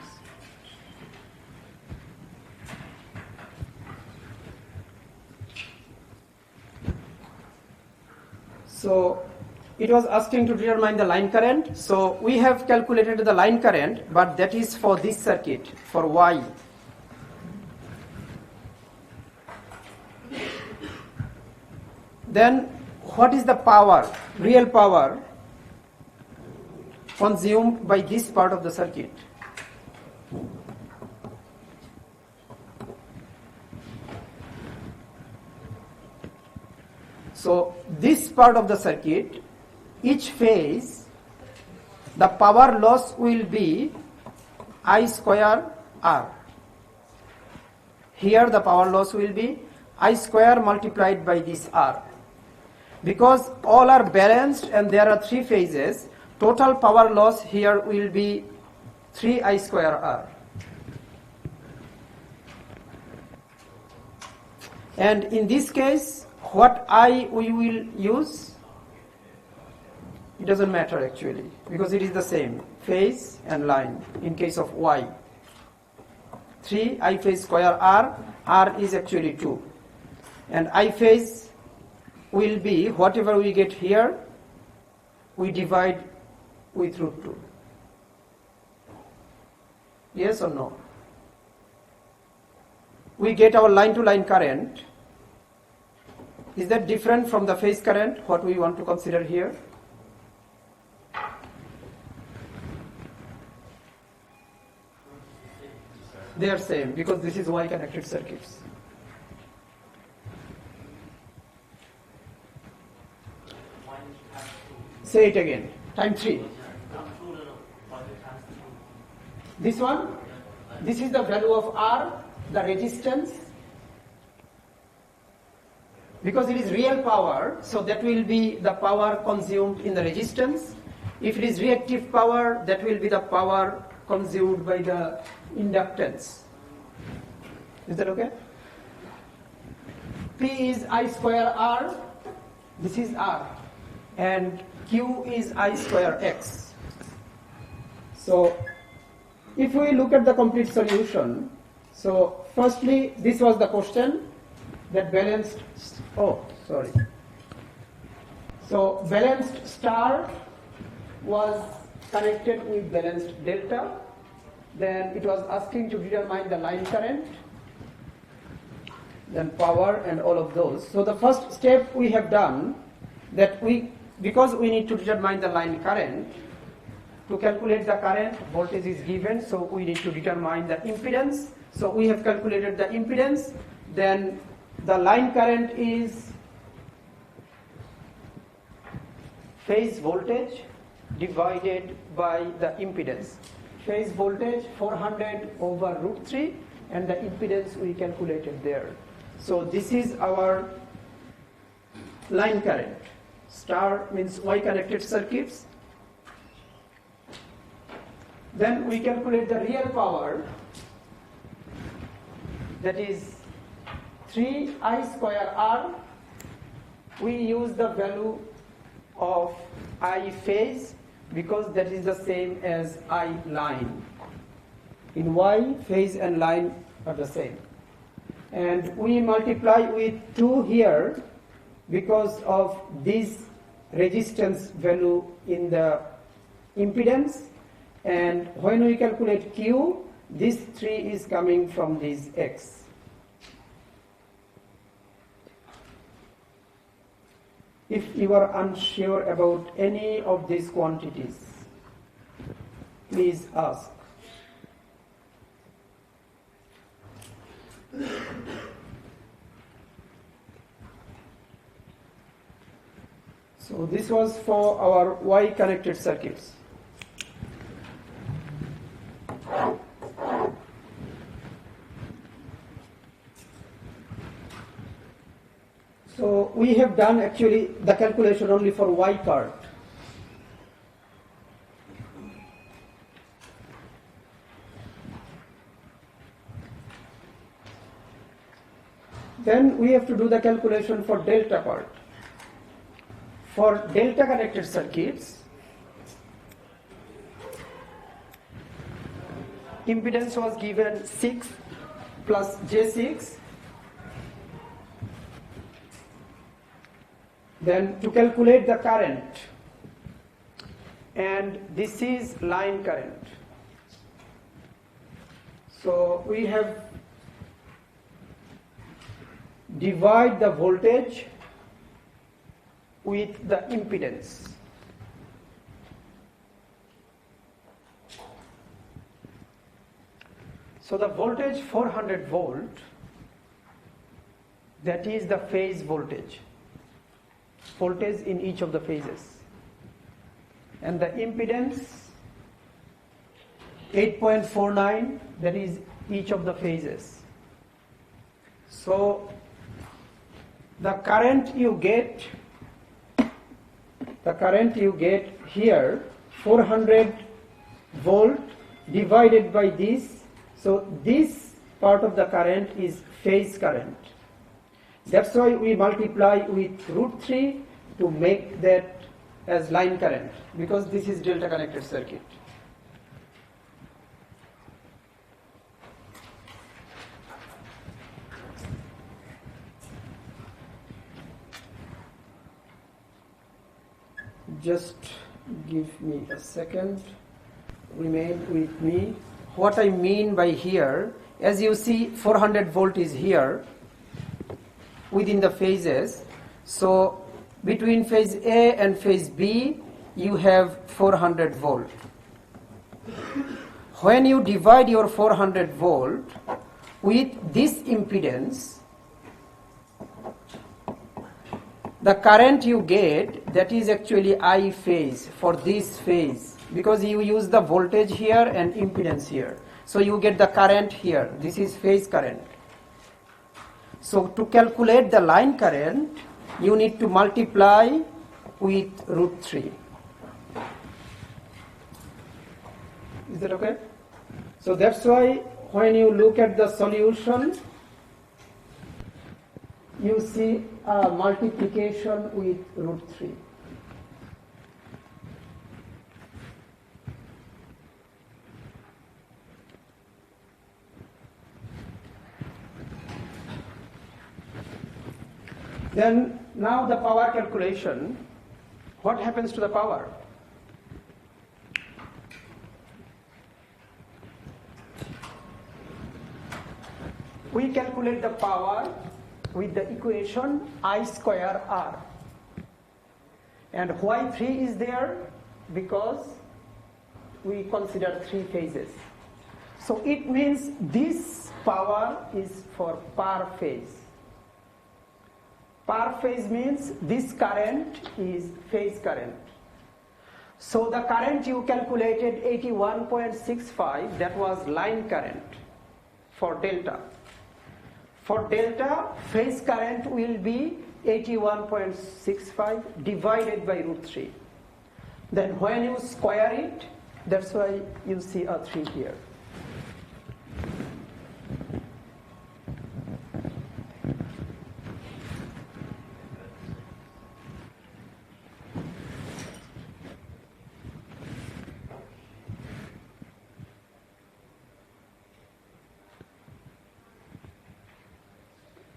So it was asking to determine the line current. So we have calculated the line current, but that is for this circuit, for Y. Then what is the power, real power consumed by this part of the circuit? So this part of the circuit, each phase, the power loss will be I square R. Here the power loss will be I square multiplied by this R. Because all are balanced and there are 3 phases, total power loss here will be 3I square R. And in this case, what I we will use? doesn't matter actually, because it is the same, phase and line in case of Y. 3 I phase square R is actually 2. And I phase will be whatever we get here, we divide with root 2. Yes or no? We get our line-to-line current. Is that different from the phase current, what we want to consider here? They are same, because this is Y-connected circuits. Say it again. Time 3. This one? This is the value of R, the resistance. Because it is real power, so that will be the power consumed in the resistance. If it is reactive power, that will be the power consumed by the inductance. Is that okay? P is I square R. This is R. And Q is I square X. So, if we look at the complete solution, so firstly, this was the question that balanced, So, balanced star was connected with balanced delta. Then it was asking to determine the line current, then power and all of those. So the first step we have done, that because we need to determine the line current, to calculate the current, voltage is given, so we need to determine the impedance. So we have calculated the impedance, then the line current is phase voltage divided by the impedance. Phase voltage 400 over root 3, and the impedance we calculated there. So this is our line current. Star means Y-connected circuits. Then we calculate the real power, that is 3I square R. We use the value of I phase because that is the same as I line. In Y, phase and line are the same. And we multiply with 2 here because of this resistance value in the impedance. And when we calculate Q, this 3 is coming from this X. If you are unsure about any of these quantities, please ask. So this was for our Y-connected circuits. So we have done actually the calculation only for Y part. Then we have to do the calculation for delta part. For delta connected circuits, impedance was given 6 plus J6. Then to calculate the current, and this is line current. So we have divide the voltage with the impedance. So the voltage 400 volt, that is the phase voltage in each of the phases. And the impedance 8.49, that is each of the phases. So the current you get here, 400 volt divided by this. So this part of the current is phase current. That's why we multiply with root 3 to make that as line current because this is delta connected circuit. Just give me a second. Remain with me. What I mean by here, as you see, 400 volt is here within the phases. So between phase A and phase B, you have 400 volt. When you divide your 400 volt with this impedance, the current you get, that is actually I phase for this phase, because you use the voltage here and impedance here. So you get the current here. This is phase current. So to calculate the line current, you need to multiply with √3. Is that okay? So that's why when you look at the solution, you see a multiplication with √3. Then now the power calculation, what happens to the power? We calculate the power with the equation I square R. And why 3 is there? Because we consider 3 phases. So it means this power is for per phase. Per phase means this current is phase current. So the current you calculated 81.65, that was line current for delta. For delta, phase current will be 81.65 divided by √3. Then when you square it, that's why you see a 3 here.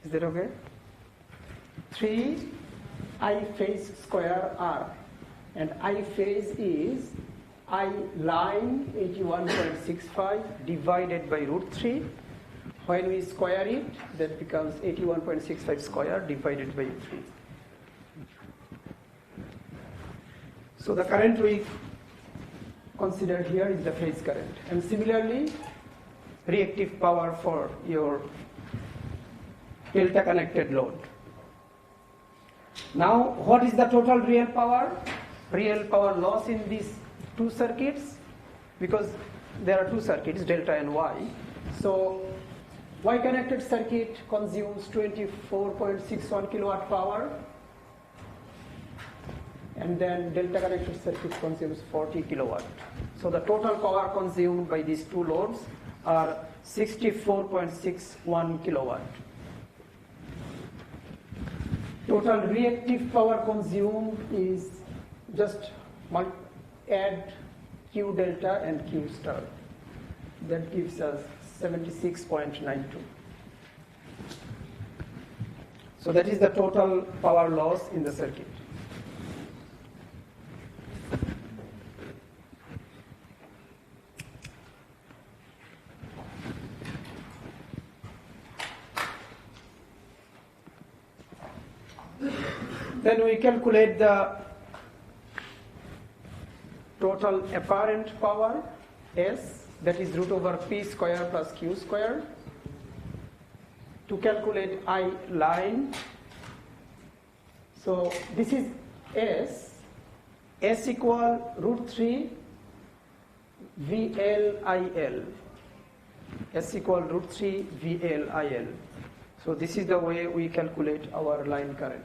Is that okay? 3 I phase square R, and I phase is I line 81.65 divided by √3. When we square it, that becomes 81.65 square divided by 3. So the current we consider here is the phase current. And similarly, reactive power for your delta connected load. Now, what is the total real power? Real power loss in these 2 circuits, because there are 2 circuits, delta and Y. So, Y connected circuit consumes 24.61 kilowatt power, and then delta connected circuit consumes 40 kilowatt. So the total power consumed by these 2 loads are 64.61 kilowatt. Total reactive power consumed is just add Q delta and Q star. That gives us 76.92. So that is the total power loss in the circuit. Then we calculate the total apparent power, S, that is root over P square plus Q square. To calculate I line, so this is S equal √3 VLIL. S equal √3 VLIL. So this is the way we calculate our line current.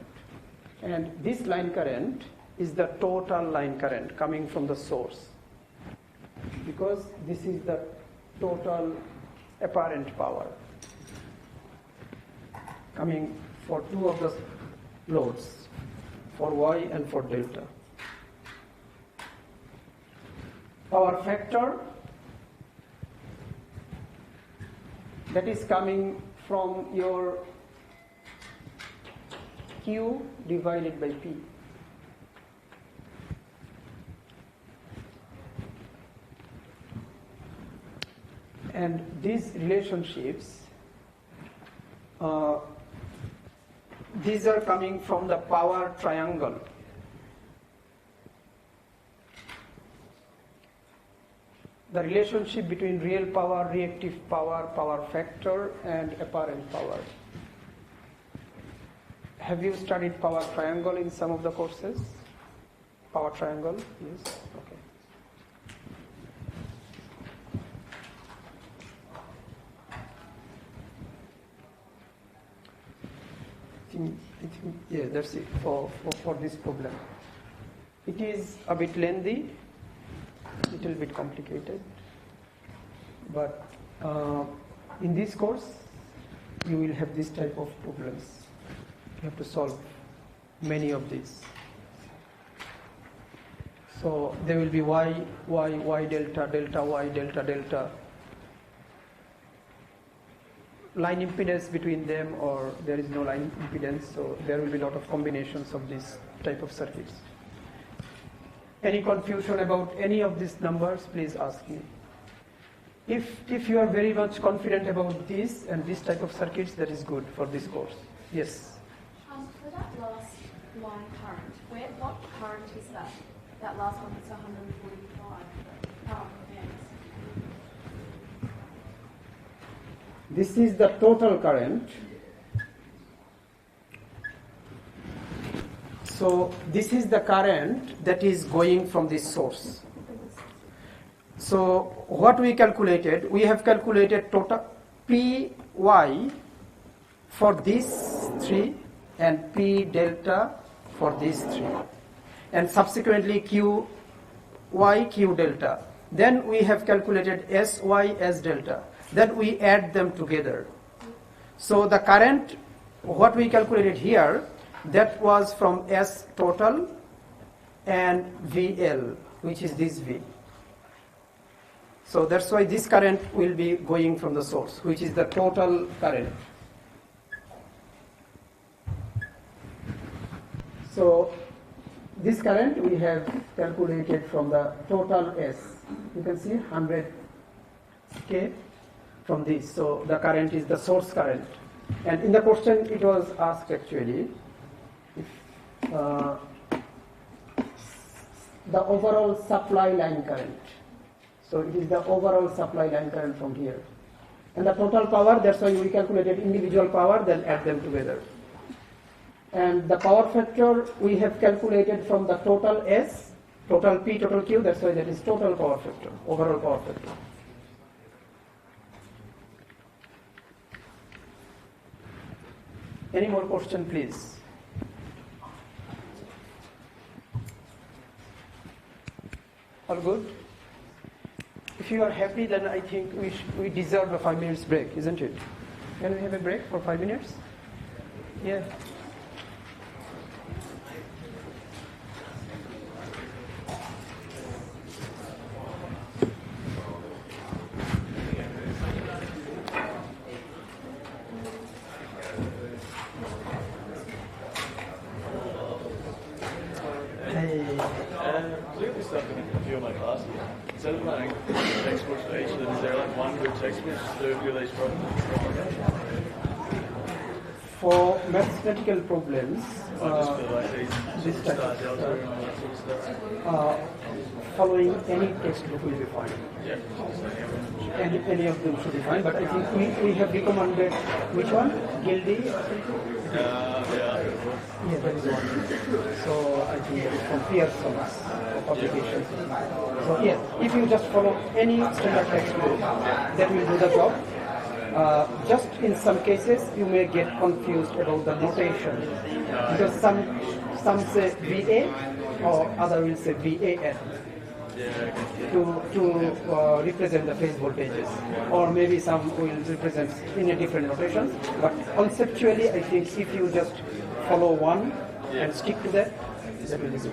And this line current is the total line current coming from the source, because this is the total apparent power coming for 2 of the loads, for Y and for delta. power factor that is coming from your Q divided by P. And these relationships, these are coming from the power triangle. The relationship between real power, reactive power, power factor, and apparent power. Have you studied power triangle in some of the courses? Power triangle, yes, okay. I think, yeah, that's it for this problem. It is a bit lengthy, little bit complicated, but in this course you will have this type of problems. You have to solve many of these. So there will be y delta, delta y, delta delta, line impedance between them, or there is no line impedance, so there will be a lot of combinations of this type of circuits. Any confusion about any of these numbers, please ask me. If you are very much confident about this and this type of circuits, that is good for this course. Yes? For that last line current, what current is that? That last one that's 145 amperes. This is the total current. So this is the current that is going from this source. So what we calculated, we have calculated total Py for these three and P delta for these three, and subsequently Qy, Q delta. Then we have calculated Sy, S delta. Then we add them together. So the current, what we calculated here, that was from S total and VL, which is this V. So that's why this current will be going from the source, which is the total current. So this current we have calculated from the total S. You can see 100K from this. So the current is the source current. And in the question it was asked actually, the overall supply line current. So it is the overall supply line current from here. And the total power, that's why we calculated individual power, then add them together. And the power factor we have calculated from the total S, total P, total Q, that's why that is total power factor, overall power factor. Any more question, please? All good? If you are happy, then I think we deserve a 5 minutes break, isn't it? Can we have a break for 5 minutes? Yeah. For mathematical problems, this type of following any textbook will be fine. Any of them should be fine, but I think we have recommended which one? Gildy? Yeah, that is one. So I think that is from Pearson's publications. So yes, if you just follow any standard textbook, that will do the job. Just in some cases, you may get confused about the notation, because some say VA or other will say VAN to represent the phase voltages, or maybe some will represent in a different notation. But conceptually, I think if you just follow one and stick to that, That will be good.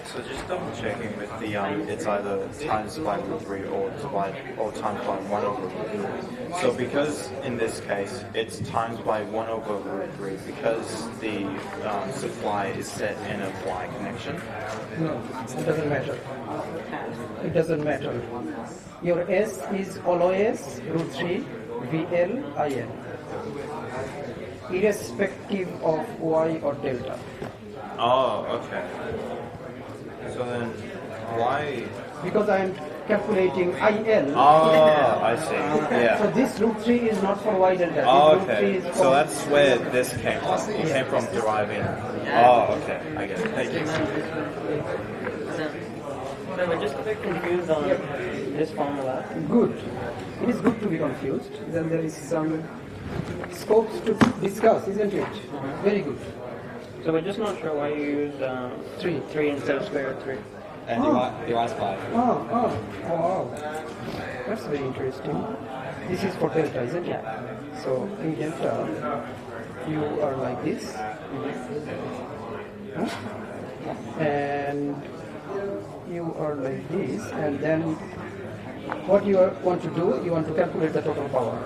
So just double checking with the it's either times by root 3 or times by 1 over root 3. So because in this case it's times by 1 over root 3 because the supply is set in a Y connection. No, it doesn't matter. It doesn't matter. Your S is always root 3 VL IN, irrespective of Y or delta. Oh, okay. So then why? Because I am calculating IL. Oh, I see. So Yeah. this root 3 is not for Y delta. Oh, This root 3 okay. is for So that's where this came from. It came from deriving. Oh, okay. I get it. Thank you. So we're just a bit confused on this formula. good. It is good to be confused. Then there is some scopes to discuss, isn't it? Very good. So we're just not sure why you use 3 instead of square root 3. And divides by. Wow. That's very interesting. This is for delta, isn't it? So in delta, you are like this. And you are like this. And then what you want to do, you want to calculate the total power.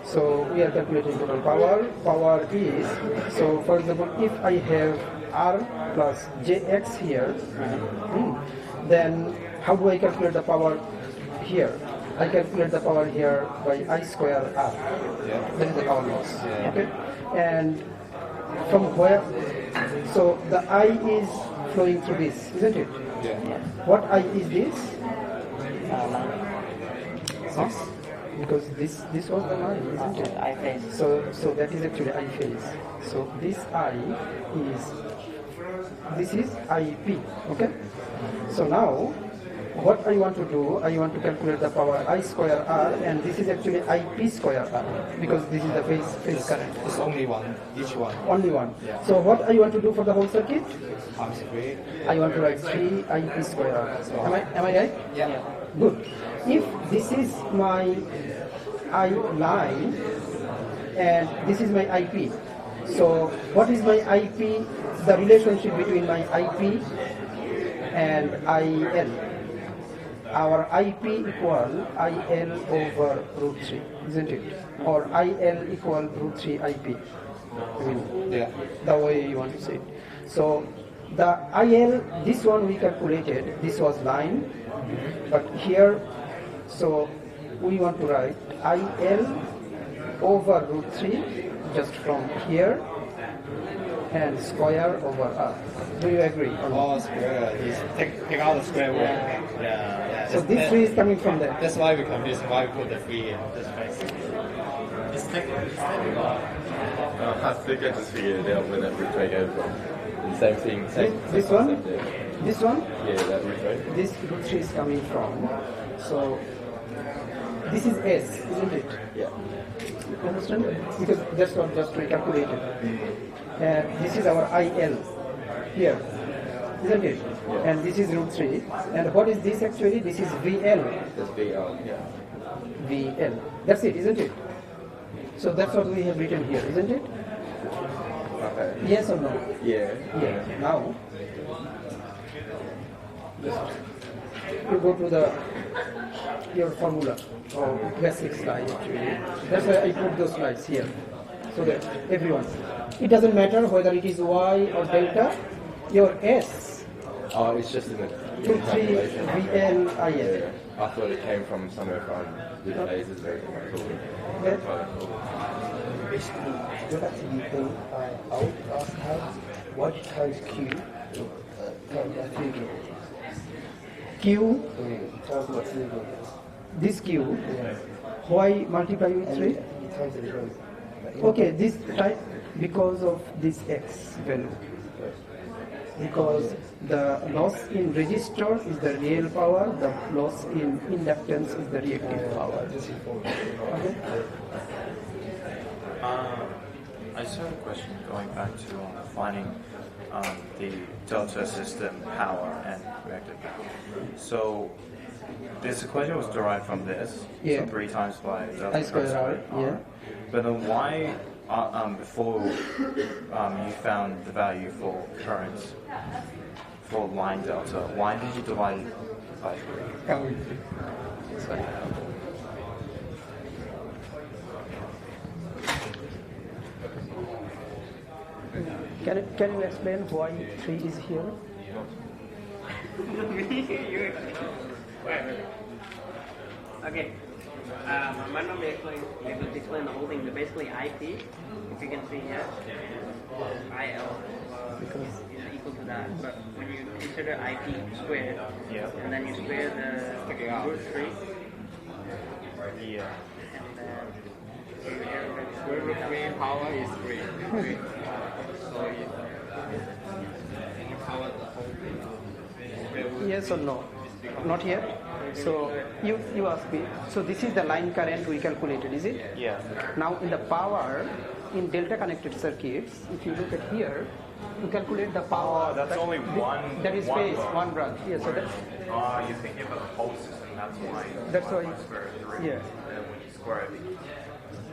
So we are calculating total power. Power is, so for example, if I have R plus Jx here, then how do I calculate the power here? I calculate the power here by I square R. That is the power loss. Okay? And from where? So the I is flowing through this, isn't it? What I is this? Huh? Because this was the I, isn't it? I phase. So that is actually I phase. So this I is IP. Okay. So now what I want to do, I want to calculate the power I square R, and this is actually IP square R because this is the phase current. It's only one, each one. Only one. So what I want to do for the whole circuit? Times 3. I want to write 3 IP square R. Am I right? Yeah. Good. If this is my I line and this is my IP, so what is my IP? The relationship between my IP and IL. Our IP equal IL over root 3, isn't it? Or IL equal root 3 IP. I mean, the way you want to say it. So the IL, this one we calculated, this was line, but here, so we want to write IL over root 3 just from here and square over R. Do you agree? Or not? Oh, square. He's take out the square root. Yeah. So this 3 is coming from there. That's why we're confused. Why we put the 3 in this place. It's technical. I think I just figured it out when that root rate came from. The same thing. This one? This one? Yeah, that root rate. This root 3 is coming from. So this is S, isn't it? Yeah. You understand? Because that's what just recalculated. And this is our IL here, isn't it? Yeah. And this is root 3. And what is this actually? This is VL. That's VL, yeah. VL. That's it, isn't it? So that's what we have written here, isn't it? Okay. Yes or no? Yeah. Yeah. Now, you go to your formula or basic slide actually. That's why I put those slides here, so that everyone. It doesn't matter whether it is Y or delta. Your S. Oh, it's just in the 2, 3, VL, IL. Yeah. I thought it came from somewhere from the phases or something. Yeah. Basically, go back to the thing, I would ask how what times Q times my figure. Q, Times my figure. this Q, Y multiply with 3. Times it again. Okay, this type because of this X value. Because the loss in resistor is the real power, the loss in inductance is the reactive power. Okay? I just have a question going back to finding the delta system power and reactive power. So this equation was derived from this, Yeah. so 3 times by delta I square R, power. yeah. But then why before you found the value for current for line delta, why did you divide it by 3? Can you explain why 3 is here? Okay. I might not be able to explain the whole thing, but basically IP, if you can see here, IL is equal to that. But when you consider IP squared, and then you square the root 3, Yeah. and then Square root 3 power is 3. So if you power the whole thing, square root Yes or no? Not yet. So you ask me. So this is the line current we calculated, is it? Yeah. Now in the power in delta connected circuits, if you look at here, to calculate the power. Oh, that's only one. That is one phase, row. one branch. Yes. So that's You're thinking about the whole system. That's why. why. Square root 3. Yeah. And then when you square it.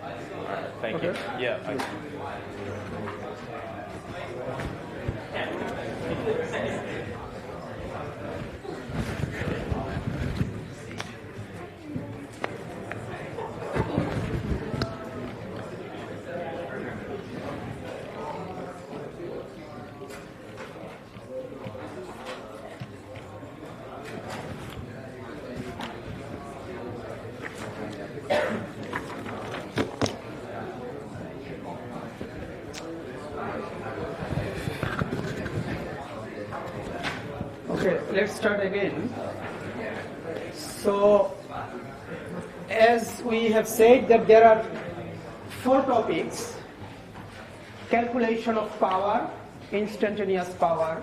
Alright, thank you. Okay. Yeah. Okay, let's start again. So, as we have said that there are 4 topics: calculation of power, instantaneous power,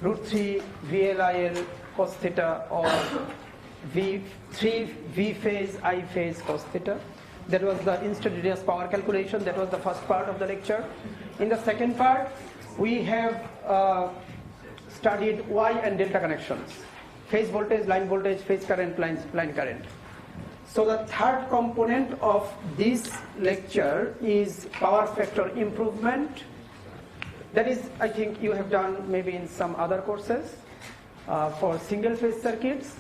root 3 VLIL cos theta, or V phase I phase cos theta. That was the instantaneous power calculation. That was the first part of the lecture. In the second part, we have studied Y and delta connections: phase voltage, phase current, line current. So the third component of this lecture is power factor improvement. That is, I think you have done maybe in some other courses for single phase circuits.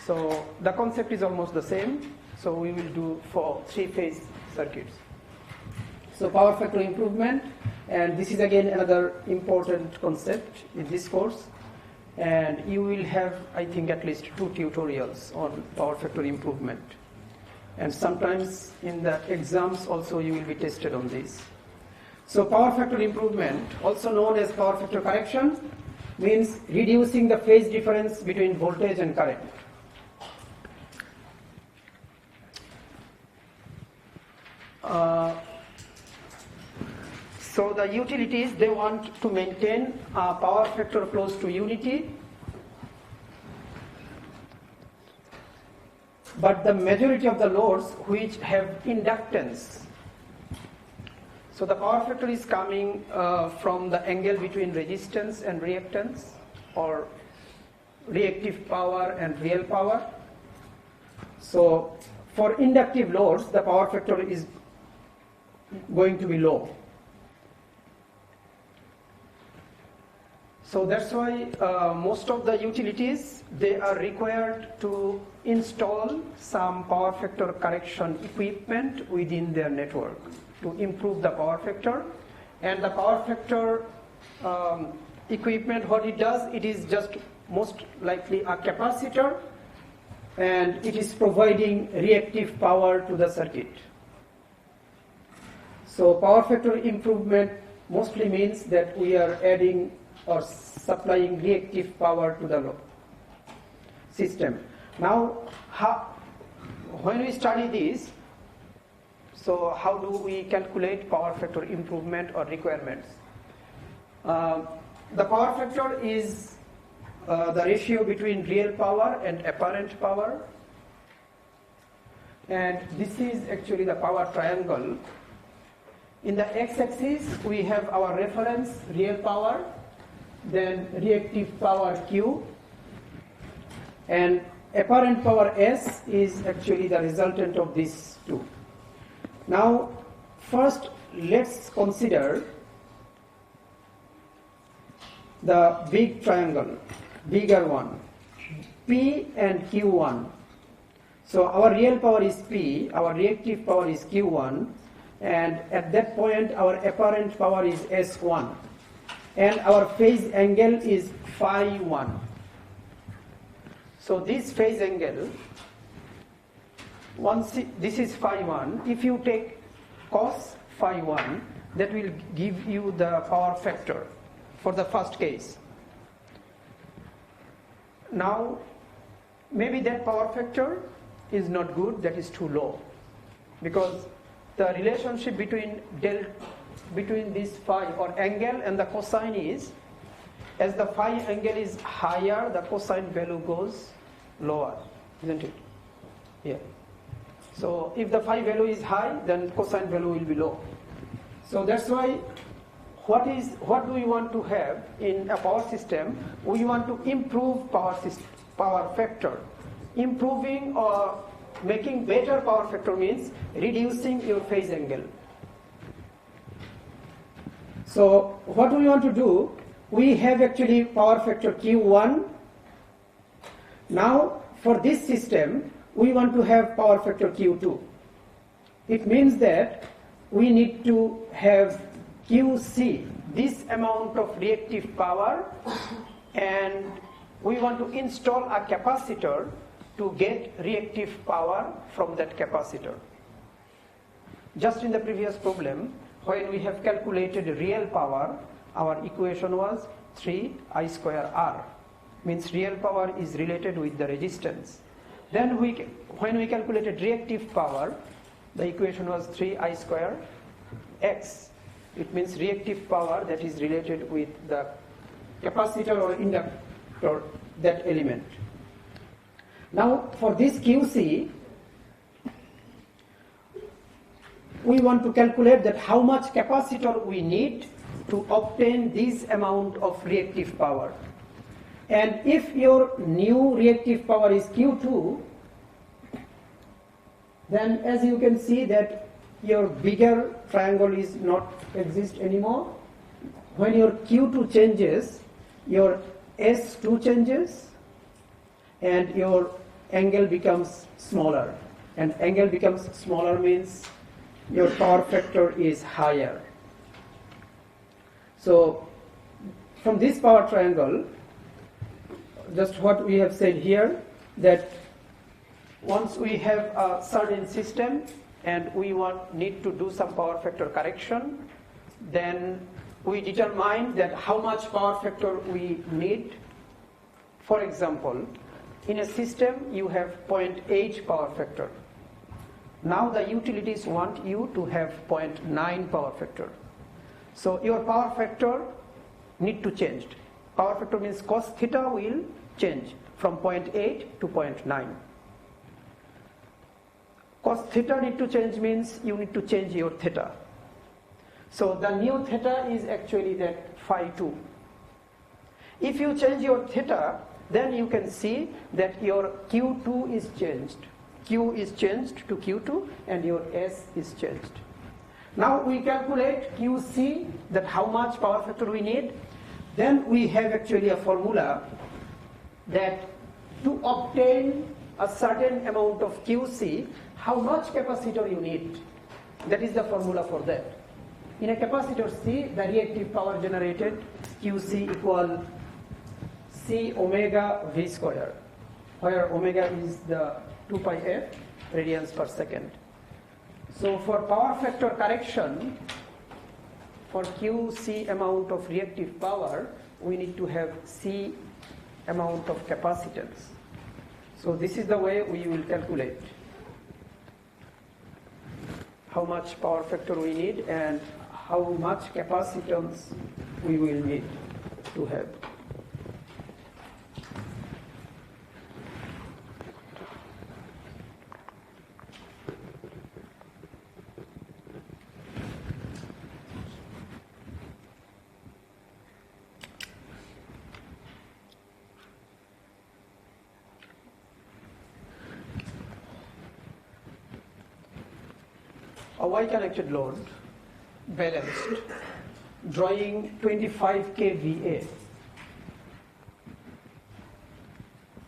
So the concept is almost the same. So we will do for 3 phase circuits. So power factor improvement, and this is again another important concept in this course. And you will have, I think, at least 2 tutorials on power factor improvement. And sometimes in the exams also you will be tested on this. So power factor improvement, also known as power factor correction, means reducing the phase difference between voltage and current. So the utilities, they want to maintain a power factor close to unity, but the majority of the loads which have inductance. So the power factor is coming from the angle between resistance and reactance, or reactive power and real power. So for inductive loads, the power factor is going to be low. So that's why most of the utilities, they are required to install some power factor correction equipment within their network to improve the power factor. And the power factor equipment, what it does, it is just most likely a capacitor, and it is providing reactive power to the circuit. So power factor improvement mostly means that we are adding or supplying reactive power to the system. Now, when we study this, so how do we calculate power factor improvement or requirements? The power factor is the ratio between real power and apparent power. And this is actually the power triangle. In the x-axis, we have our reference, real power, then reactive power Q, and apparent power S is actually the resultant of these two. Now, first let's consider the big triangle, bigger one, P and Q1. So our real power is P, our reactive power is Q1, and at that point our apparent power is S1, and our phase angle is phi 1. So this phase angle, this is phi 1. If you take cos phi 1, that will give you the power factor for the first case. Now, maybe that power factor is not good, that is too low, because the relationship between this phi or angle and the cosine is, as the phi angle is higher, the cosine value goes lower, isn't it? Yeah. So if the phi value is high, then cosine value will be low. So that's why what do we want to have in a power system? We want to improve power factor. Improving or making better power factor means reducing your phase angle. So what do we want to do? We have actually power factor Q1. Now for this system, we want to have power factor Q2. It means that we need to have QC, this amount of reactive power, and we want to install a capacitor to get reactive power from that capacitor. Just in the previous problem, when we have calculated real power, our equation was 3I square R, means real power is related with the resistance. Then when we calculated reactive power, the equation was 3I square X. It means reactive power that is related with the capacitor or inductor, that element. Now for this QC, we want to calculate that how much capacitor we need to obtain this amount of reactive power. And if your new reactive power is Q2, then as you can see that your bigger triangle is not exist anymore. When your Q2 changes, your S2 changes, and your angle becomes smaller. And angle becomes smaller means your power factor is higher. So from this power triangle, just what we have said here, that once we have a certain system and we need to do some power factor correction, then we determine that how much power factor we need. For example, in a system you have 0.8 power factor. Now the utilities want you to have 0.9 power factor. So your power factor need to change. Power factor means cos theta will change from 0.8 to 0.9. Cos theta need to change means you need to change your theta. So the new theta is actually that phi 2. If you change your theta, then you can see that your Q2 is changed. Q is changed to Q2 and your S is changed. Now we calculate QC, that how much power factor we need. Then we have actually a formula that to obtain a certain amount of QC, how much capacitor you need. That is the formula for that. In a capacitor C, the reactive power generated, QC equal C omega V square, where omega is the 2 pi f radians per second. So for power factor correction, for QC amount of reactive power, we need to have C amount of capacitance. So this is the way we will calculate how much power factor we need and how much capacitance we will need to have. a Y-connected load, balanced, drawing 25 kVA.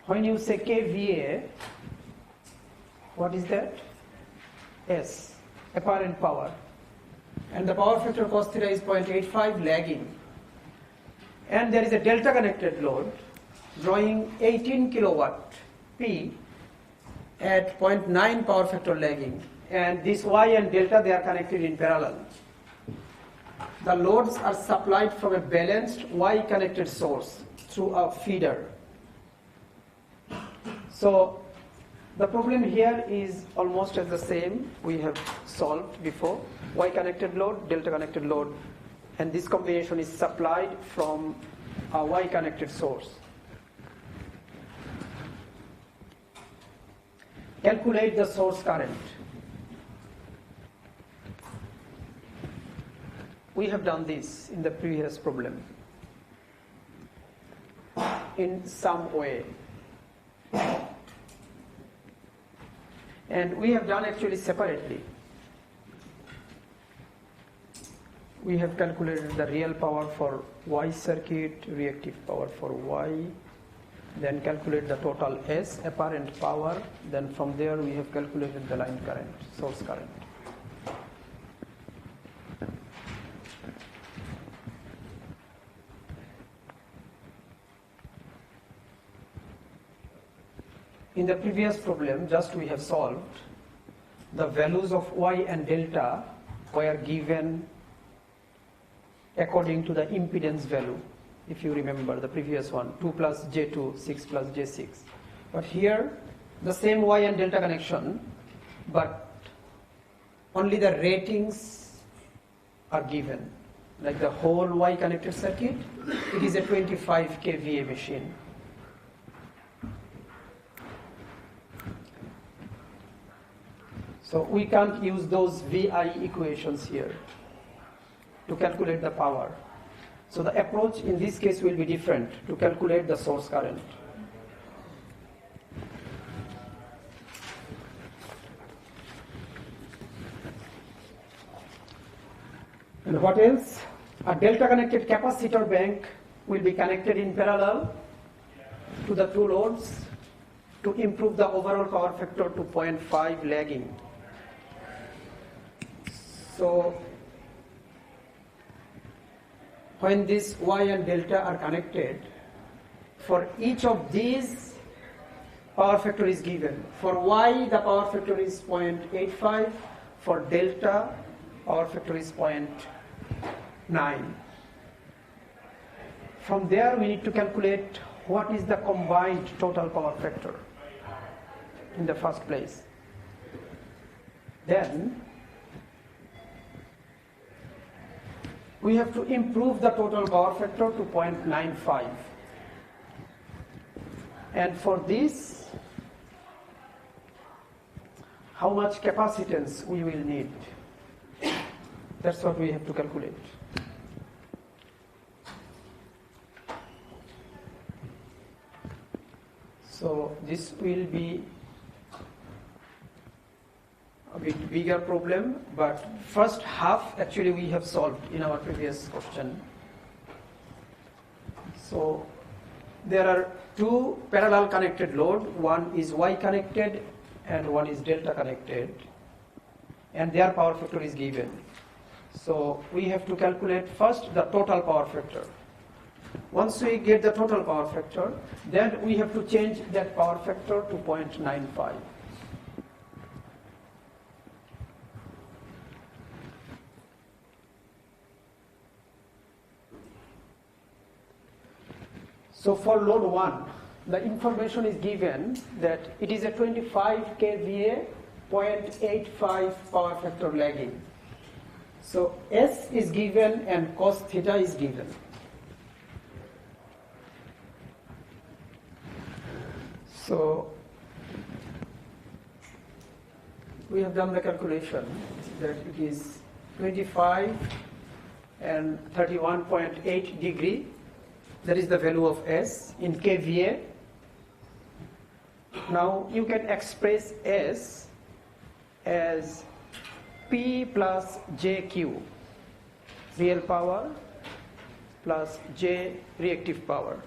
When you say kVA, what is that? S, apparent power. And the power factor cos theta is 0.85, lagging. And there is a delta connected load drawing 18 kilowatt P at 0.9 power factor lagging. And this Y and delta, they are connected in parallel. The loads are supplied from a balanced Y connected source through a feeder. So the problem here is almost as the same we have solved before. Y connected load, delta connected load, and this combination is supplied from a Y connected source. Calculate the source current. We have done this in the previous problem in some way. And we have done actually separately. We have calculated the real power for Y circuit, reactive power for Y, then calculate the total S, apparent power, then from there we have calculated the line current, source current. In the previous problem, just we have solved, the values of Y and delta were given according to the impedance value. If you remember the previous one, 2 plus J2, 6 plus J6. But here, the same Y and delta connection, but only the ratings are given. Like the whole Y connected circuit, it is a 25 kVA machine. So we can't use those VI equations here to calculate the power. So the approach in this case will be different to calculate the source current. And what else? A delta connected capacitor bank will be connected in parallel to the two loads to improve the overall power factor to 0.5 lagging. So when this Y and delta are connected, for each of these power factor is given. For Y the power factor is 0.85, for delta power factor is 0.9. From there we need to calculate what is the combined total power factor in the first place. Then we have to improve the total power factor to 0.95. And for this, how much capacitance we will need? That's what we have to calculate. So this will be a bit bigger problem, but first half actually we have solved in our previous question. So there are two parallel connected load, one is Y connected and one is delta connected, and their power factor is given. So we have to calculate first the total power factor. Once we get the total power factor, then we have to change that power factor to 0.95. So for load 1, the information is given that it is a 25 kVA, 0.85 power factor lagging. So S is given and cos theta is given. So we have done the calculation that it is 25 and 31.8 degree. That is the value of S in kVA. Now you can express S as P plus JQ, real power, plus J reactive power.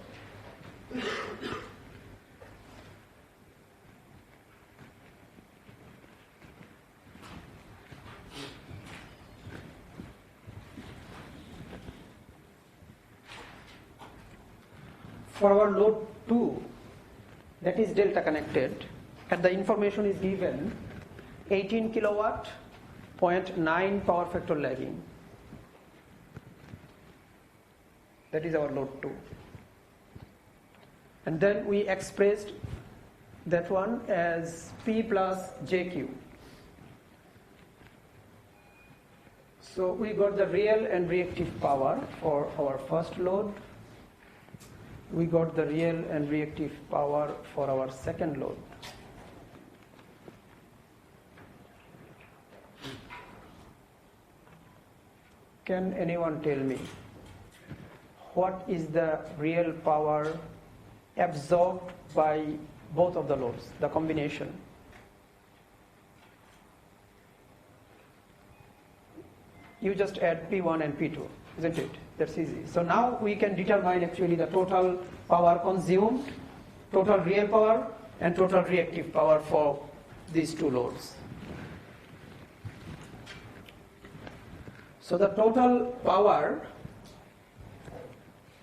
For our load 2, that is delta connected, and the information is given 18 kilowatt, 0.9 power factor lagging. That is our load 2. And then we expressed that one as P plus JQ. So we got the real and reactive power for our first load. We got the real and reactive power for our second load. Can anyone tell me what is the real power absorbed by both of the loads, the combination? You just add P1 and P2, isn't it? That's easy. So now we can determine actually the total power consumed, total real power, and total reactive power for these two loads. So the total power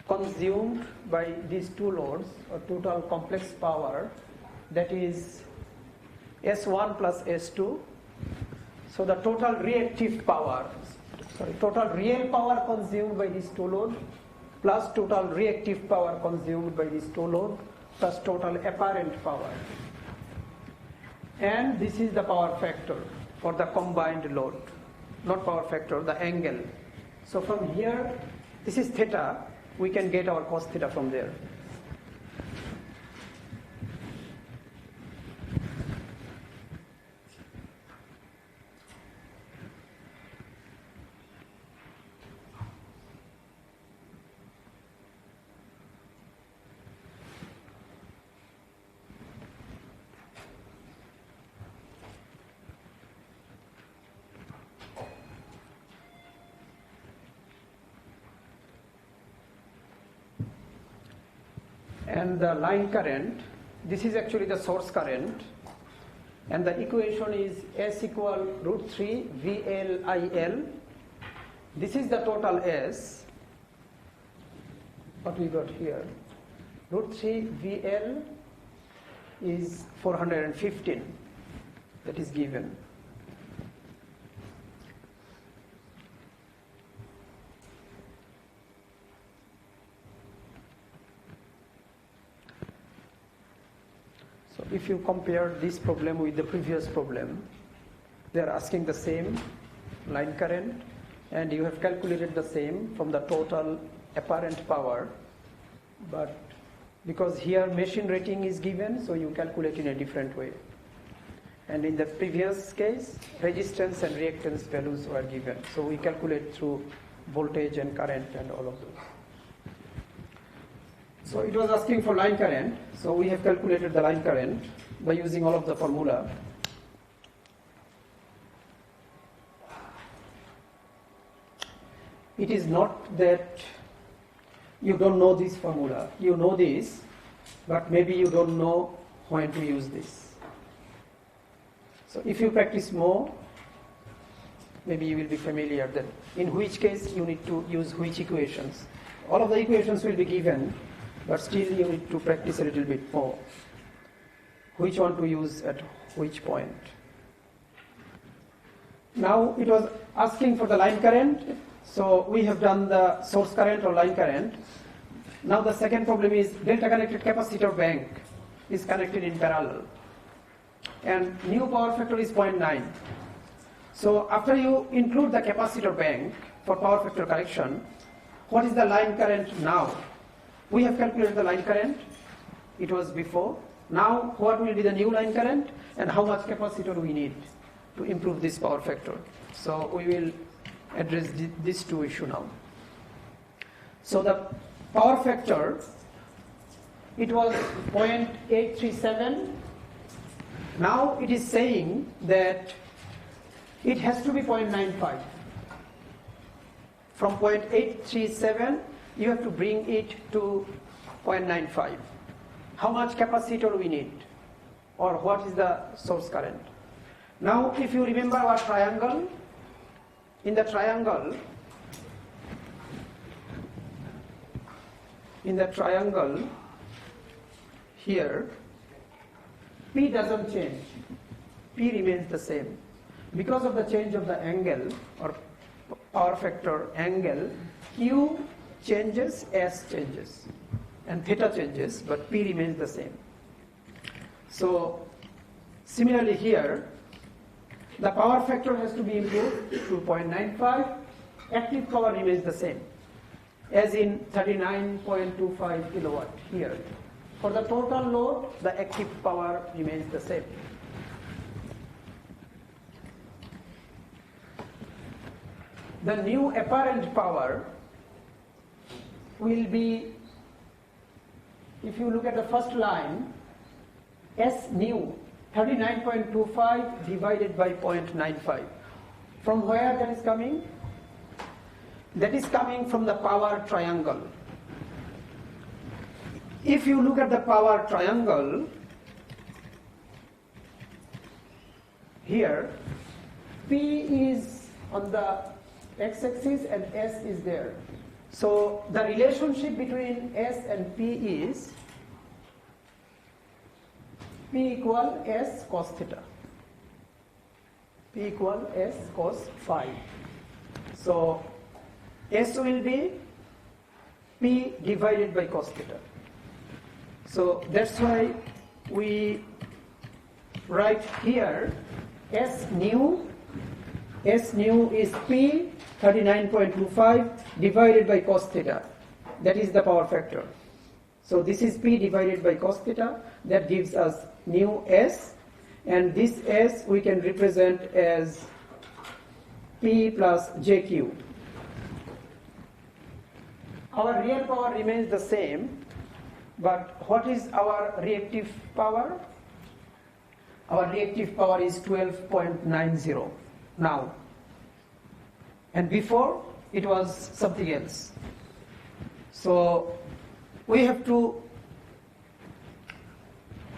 consumed by these two loads, or total complex power, that is S1 plus S2. So the total reactive power, total real power consumed by these two loads, plus total reactive power consumed by these two loads, plus total apparent power. And this is the power factor for the combined load. Not power factor, the angle. So from here, this is theta, we can get our cos theta from there. And the line current, this is actually the source current, and the equation is S equal root 3 VLIL. This is the total S, what we got here. Root 3 VL is 415, that is given. So if you compare this problem with the previous problem, they are asking the same line current, and you have calculated the same from the total apparent power, but because here machine rating is given, so you calculate in a different way. And in the previous case, resistance and reactance values were given, so we calculate through voltage and current and all of those. So it was asking for line current, so we have calculated the line current by using all of the formula. It is not that you don't know this formula. You know this, but maybe you don't know when to use this. So if you practice more, maybe you will be familiar that in which case you need to use which equations. All of the equations will be given, but still you need to practice a little bit more. Which one to use at which point. Now it was asking for the line current, so we have done the source current or line current. Now the second problem is delta connected capacitor bank is connected in parallel, and new power factor is 0.9. So after you include the capacitor bank for power factor correction, what is the line current now? We have calculated the line current, it was before. Now what will be the new line current and how much capacitor we need to improve this power factor. So we will address these two issues now. So the power factor, it was 0.837. Now it is saying that it has to be 0.95. From 0.837, you have to bring it to 0.95. How much capacitor we need, or what is the source current? Now, if you remember our triangle, in the triangle, here, P doesn't change. P remains the same. Because of the change of the angle or power factor angle, Q changes, S changes, and theta changes, but P remains the same. So, similarly here, the power factor has to be improved to 0.95, active power remains the same, as in 39.25 kilowatt here. For the total load, the active power remains the same. The new apparent power will be, if you look at the first line, S new, 39.25 divided by 0.95. From where that is coming? That is coming from the power triangle. If you look at the power triangle, here, P is on the x-axis and S is there. So the relationship between S and P is P equal S cos theta. P equal S cos phi. So S will be P divided by cos theta. So that's why we write here S new is P 39.25 divided by cos theta. That is the power factor. So this is P divided by cos theta. That gives us new S, and this S we can represent as P plus JQ. Our real power remains the same, but what is our reactive power? Our reactive power is 12.90 now. And before, it was something else. So we have to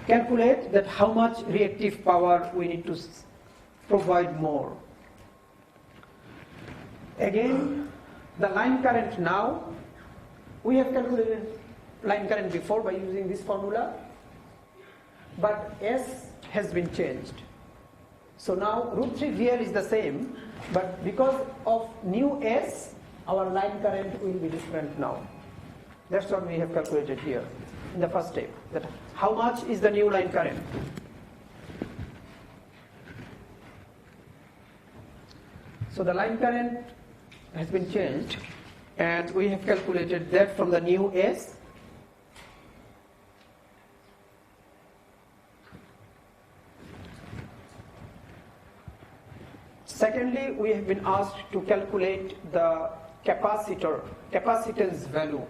calculate that how much reactive power we need to provide more. Again, the line current now, we have calculated line current before by using this formula, but S has been changed. So now root 3 VL is the same, but because of new S, our line current will be different now. That's what we have calculated here in the first step, that how much is the new line current. So the line current has been changed, and we have calculated that from the new S. Secondly, we have been asked to calculate the capacitance value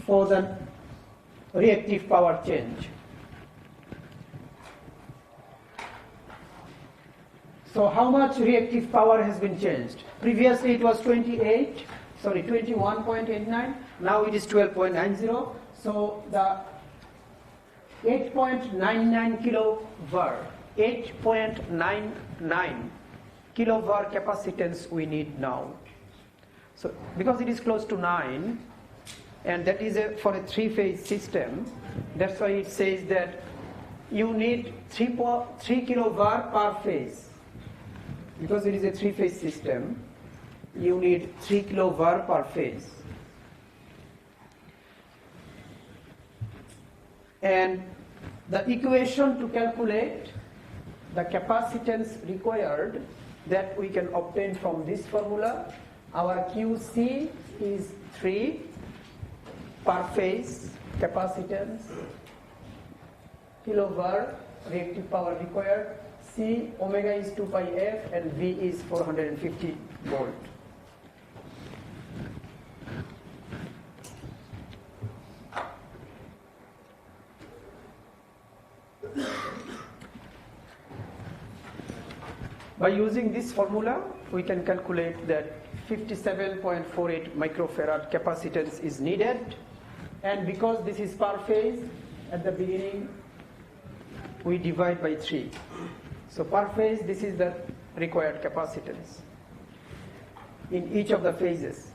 for the reactive power change. So how much reactive power has been changed? Previously it was 21.89, now it is 12.90. So the 8.99 kilovar, 8.99 kilovar capacitance we need now. So because it is close to 9, and that is for a three-phase system, that's why it says that you need 3 kilovar per phase. Because it is a three-phase system, you need 3 kilovar per phase. And the equation to calculate the capacitance required that we can obtain from this formula, our QC is 3 per phase capacitance, kilovar reactive power required, C, omega is 2 pi f, and V is 450 volt. By using this formula, we can calculate that 57.48 microfarad capacitance is needed, and because this is per phase, at the beginning we divide by 3. So per phase, this is the required capacitance in each of the phases.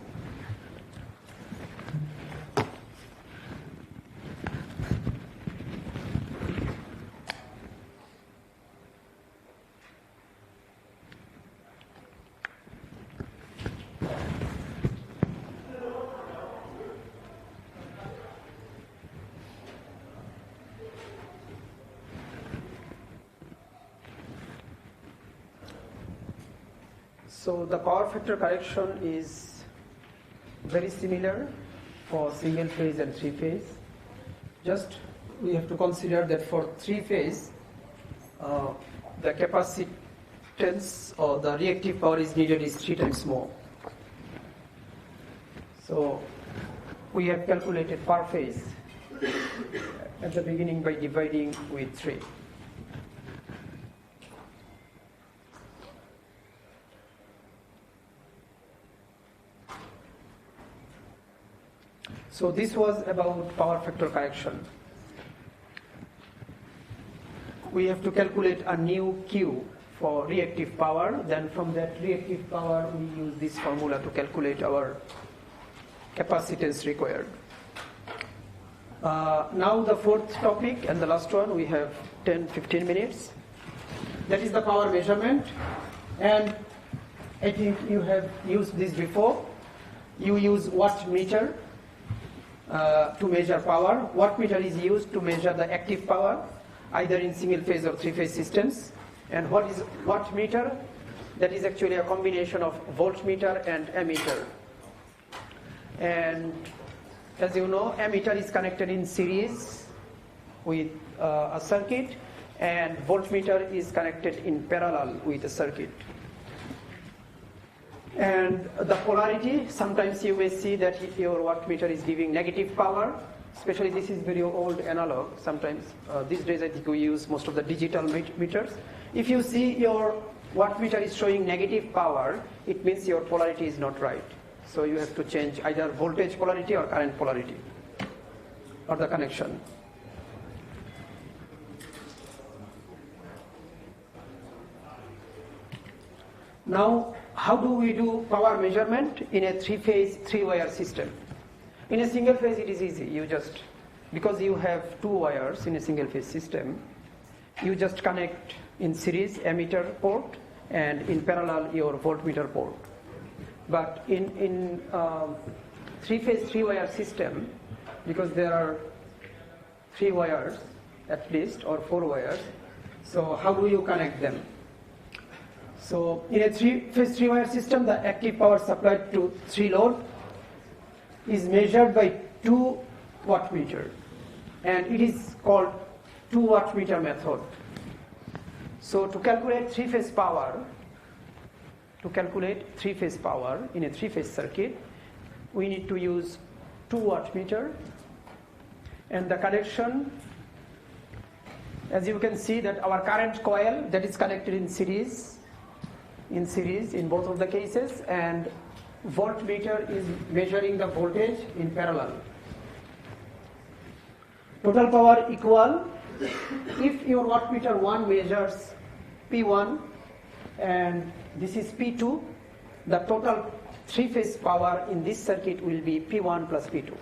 So the power factor correction is very similar for single phase and three phase. Just we have to consider that for three phase, the capacitance or the reactive power is needed is 3 times more. So we have calculated per phase at the beginning by dividing with 3. So this was about power factor correction. We have to calculate a new Q for reactive power. Then from that reactive power, we use this formula to calculate our capacitance required. Now the fourth topic and the last one, we have 10-15 minutes. That is the power measurement. And I think you have used this before. You use wattmeter to measure power. Wattmeter is used to measure the active power, either in single phase or three phase systems. And what is wattmeter? That is actually a combination of voltmeter and ammeter. And as you know, ammeter is connected in series with a circuit, and voltmeter is connected in parallel with a circuit. And the polarity, sometimes you may see that your wattmeter is giving negative power, especially this is very old analog. Sometimes these days I think we use most of the digital meters. If you see your wattmeter is showing negative power, it means your polarity is not right. So you have to change either voltage polarity or current polarity or the connection. Now, how do we do power measurement in a three-phase, three-wire system? In a single phase, it is easy. You just, because you have 2 wires in a single phase system, you just connect in series ammeter port and in parallel your voltmeter port. But in three-phase, three-wire system, because there are 3 wires at least, or 4 wires, so how do you connect them? So in a three-phase, three-wire system, the active power supplied to 3 load is measured by 2 wattmeter, and it is called 2 wattmeter method. So to calculate three-phase power, in a three-phase circuit, we need to use 2 wattmeter, and the connection, as you can see, that our current coil that is connected in series in both of the cases, and voltmeter is measuring the voltage in parallel. Total power equal, if your wattmeter 1 measures P1 and this is P2, the total three-phase power in this circuit will be P1 plus P2.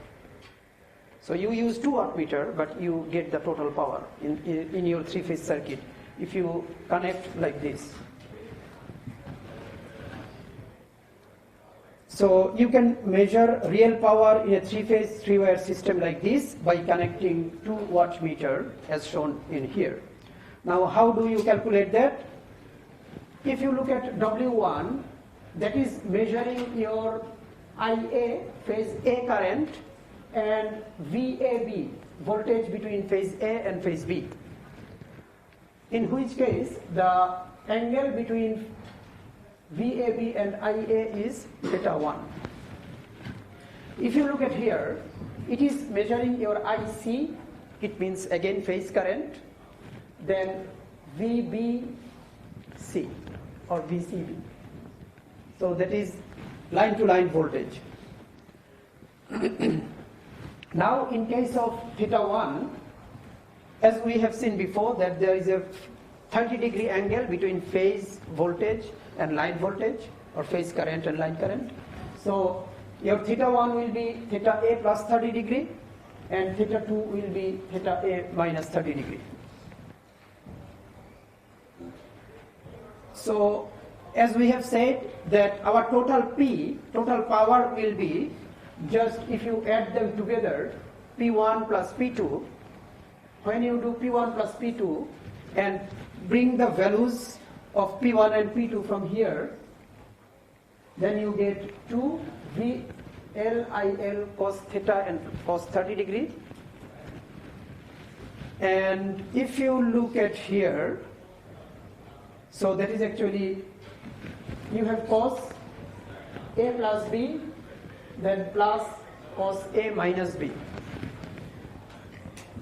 So you use 2 wattmeter, but you get the total power in your three-phase circuit if you connect like this. So you can measure real power in a three-phase, three-wire system like this by connecting 2 wattmeter as shown in here. Now how do you calculate that? If you look at W1, that is measuring your IA, phase A current, and VAB, voltage between phase A and phase B. In which case, the angle between VAB and IA is theta 1. If you look at here, it is measuring your IC, it means again phase current, then VBC or VCB. So that is line to line voltage. Now in case of theta 1, as we have seen before, that there is a 30-degree angle between phase voltage and line voltage, or phase current and line current. So your theta 1 will be theta A plus 30 degree, and theta 2 will be theta A minus 30 degree. So as we have said, that our total P, total power will be, just if you add them together, P1 plus P2. When you do P1 plus P2 and bring the values of P1 and P2 from here, then you get 2 VLIL cos theta and cos 30 degree. And if you look at here, so that is actually, you have cos A plus B, then plus cos A minus B.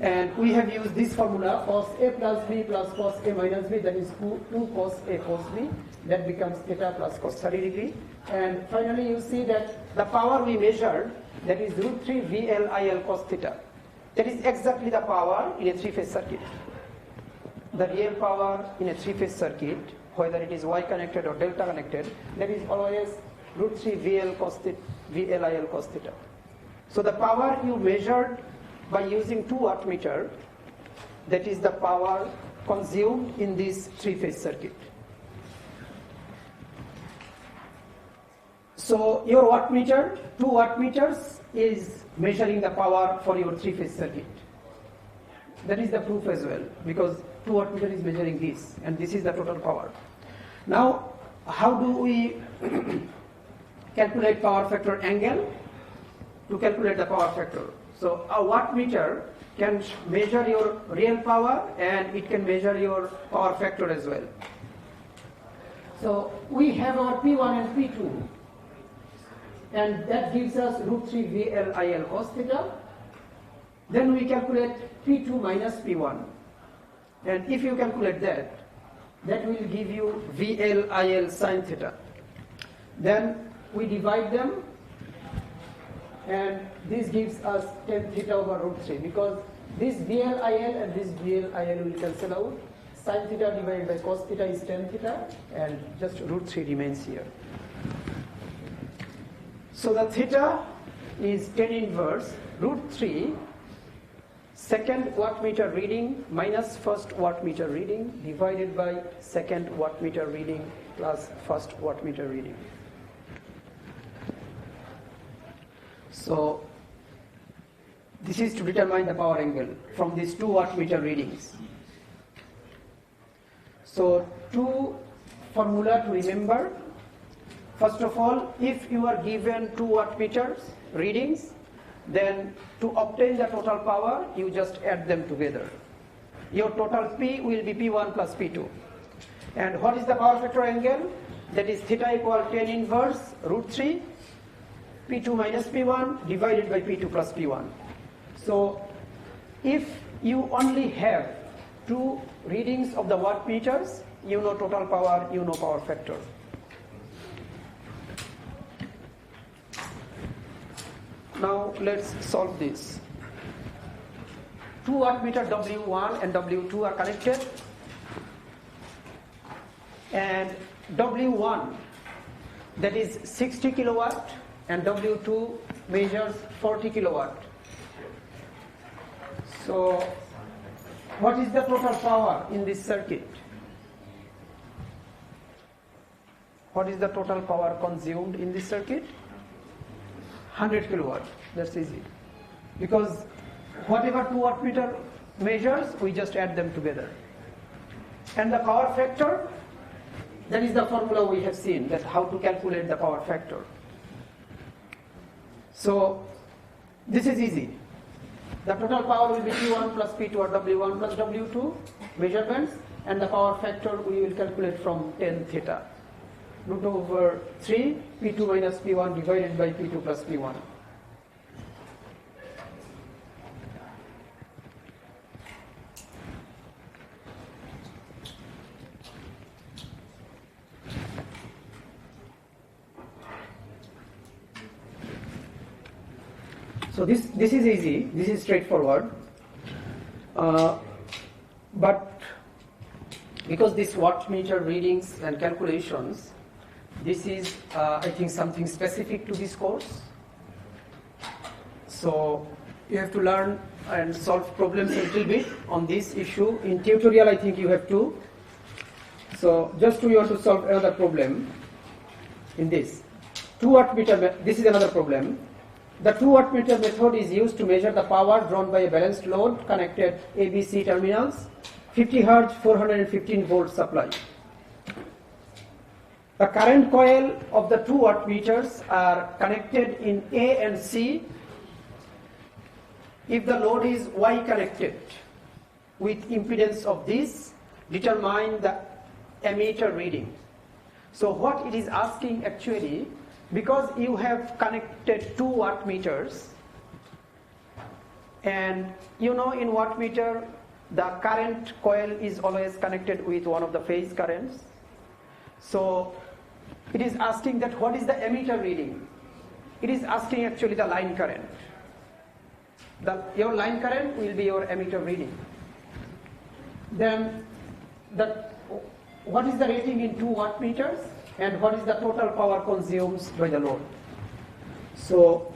And we have used this formula, cos A plus B plus cos A minus B, that is 2 cos A cos B, that becomes theta plus cos 30 degree. And finally you see that the power we measured, that is root 3 VLIL cos theta. That is exactly the power in a three-phase circuit. The real power in a three-phase circuit, whether it is Y connected or delta connected, that is always root 3 VLIL cos theta. So the power you measured by using 2 wattmeter, that is the power consumed in this three-phase circuit. So your wattmeter, 2 wattmeters is measuring the power for your three-phase circuit. That is the proof as well, because 2 wattmeter is measuring this, and this is the total power. Now, how do we calculate power factor angle? To calculate the power factor. So a wattmeter can measure your real power, and it can measure your power factor as well. So we have our P1 and P2, and that gives us root 3 VLIL cos theta. Then we calculate P2 minus P1. And if you calculate that, that will give you VLIL sin theta. Then we divide them, and this gives us tan theta over root 3, because this VLIL and this VLIL will cancel out. Sin theta divided by cos theta is tan theta, and just root 3 remains here. So the theta is tan inverse root 3 second wattmeter reading minus first wattmeter reading divided by second wattmeter reading plus first wattmeter reading. So this is to determine the power angle from these 2 wattmeter readings. So 2 formula to remember. First of all, if you are given 2 wattmeters readings, then to obtain the total power, you just add them together. Your total P will be P1 plus P2. And what is the power factor angle? That is theta equal tan inverse root 3 P2 minus P1 divided by P2 plus P1. So if you only have 2 readings of the wattmeters, you know total power, you know power factor. Now let's solve this. 2 wattmeter W1 and W2 are connected, and W1, that is 60 kilowatt, and W2 measures 40 kilowatt. So what is the total power in this circuit? What is the total power consumed in this circuit? 100 kilowatt. That's easy. Because whatever 2 wattmeter measures, we just add them together. And the power factor, that is the formula we have seen, that how to calculate the power factor. So this is easy. The total power will be P1 plus P2 or W1 plus W2 measurements, and the power factor we will calculate from tan theta. Root over 3 P2 minus P1 divided by P2 plus P1. So this is easy, this is straightforward. But because this wattmeter readings and calculations, this is I think something specific to this course. So you have to learn and solve problems a little bit on this issue. In tutorial I think you have to. So just you want to solve another problem in this. 2 wattmeter, this is another problem. The 2 wattmeter method is used to measure the power drawn by a balanced load connected ABC terminals, 50 Hz, 415 volt supply. The current coil of the 2 wattmeters are connected in A and C. If the load is Y connected with impedance of this, determine the ammeter reading. So what it is asking actually, because you have connected 2 wattmeters, and you know in wattmeter the current coil is always connected with one of the phase currents. So it is asking that what is the ammeter reading. It is asking actually the line current. Your line current will be your ammeter reading. Then what is the rating in 2 wattmeters and what is the total power consumed by the load. So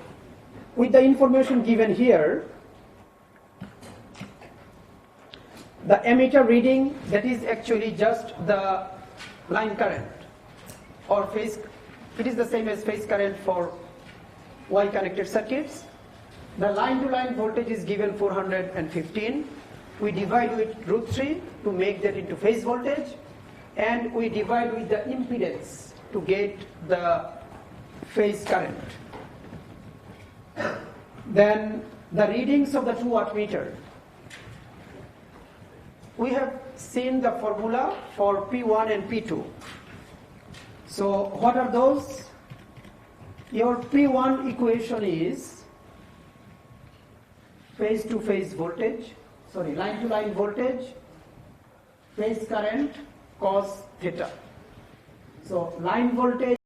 with the information given here, the ammeter reading, that is actually just the line current or phase. It is the same as phase current for Y connected circuits. The line to line voltage is given 415. We divide with √3 to make that into phase voltage, and we divide with the impedance to get the phase current. Then the readings of the 2 wattmeter. We have seen the formula for P1 and P2. So what are those? Your P1 equation is phase to phase voltage, line to line voltage, phase current, cos theta. So line voltage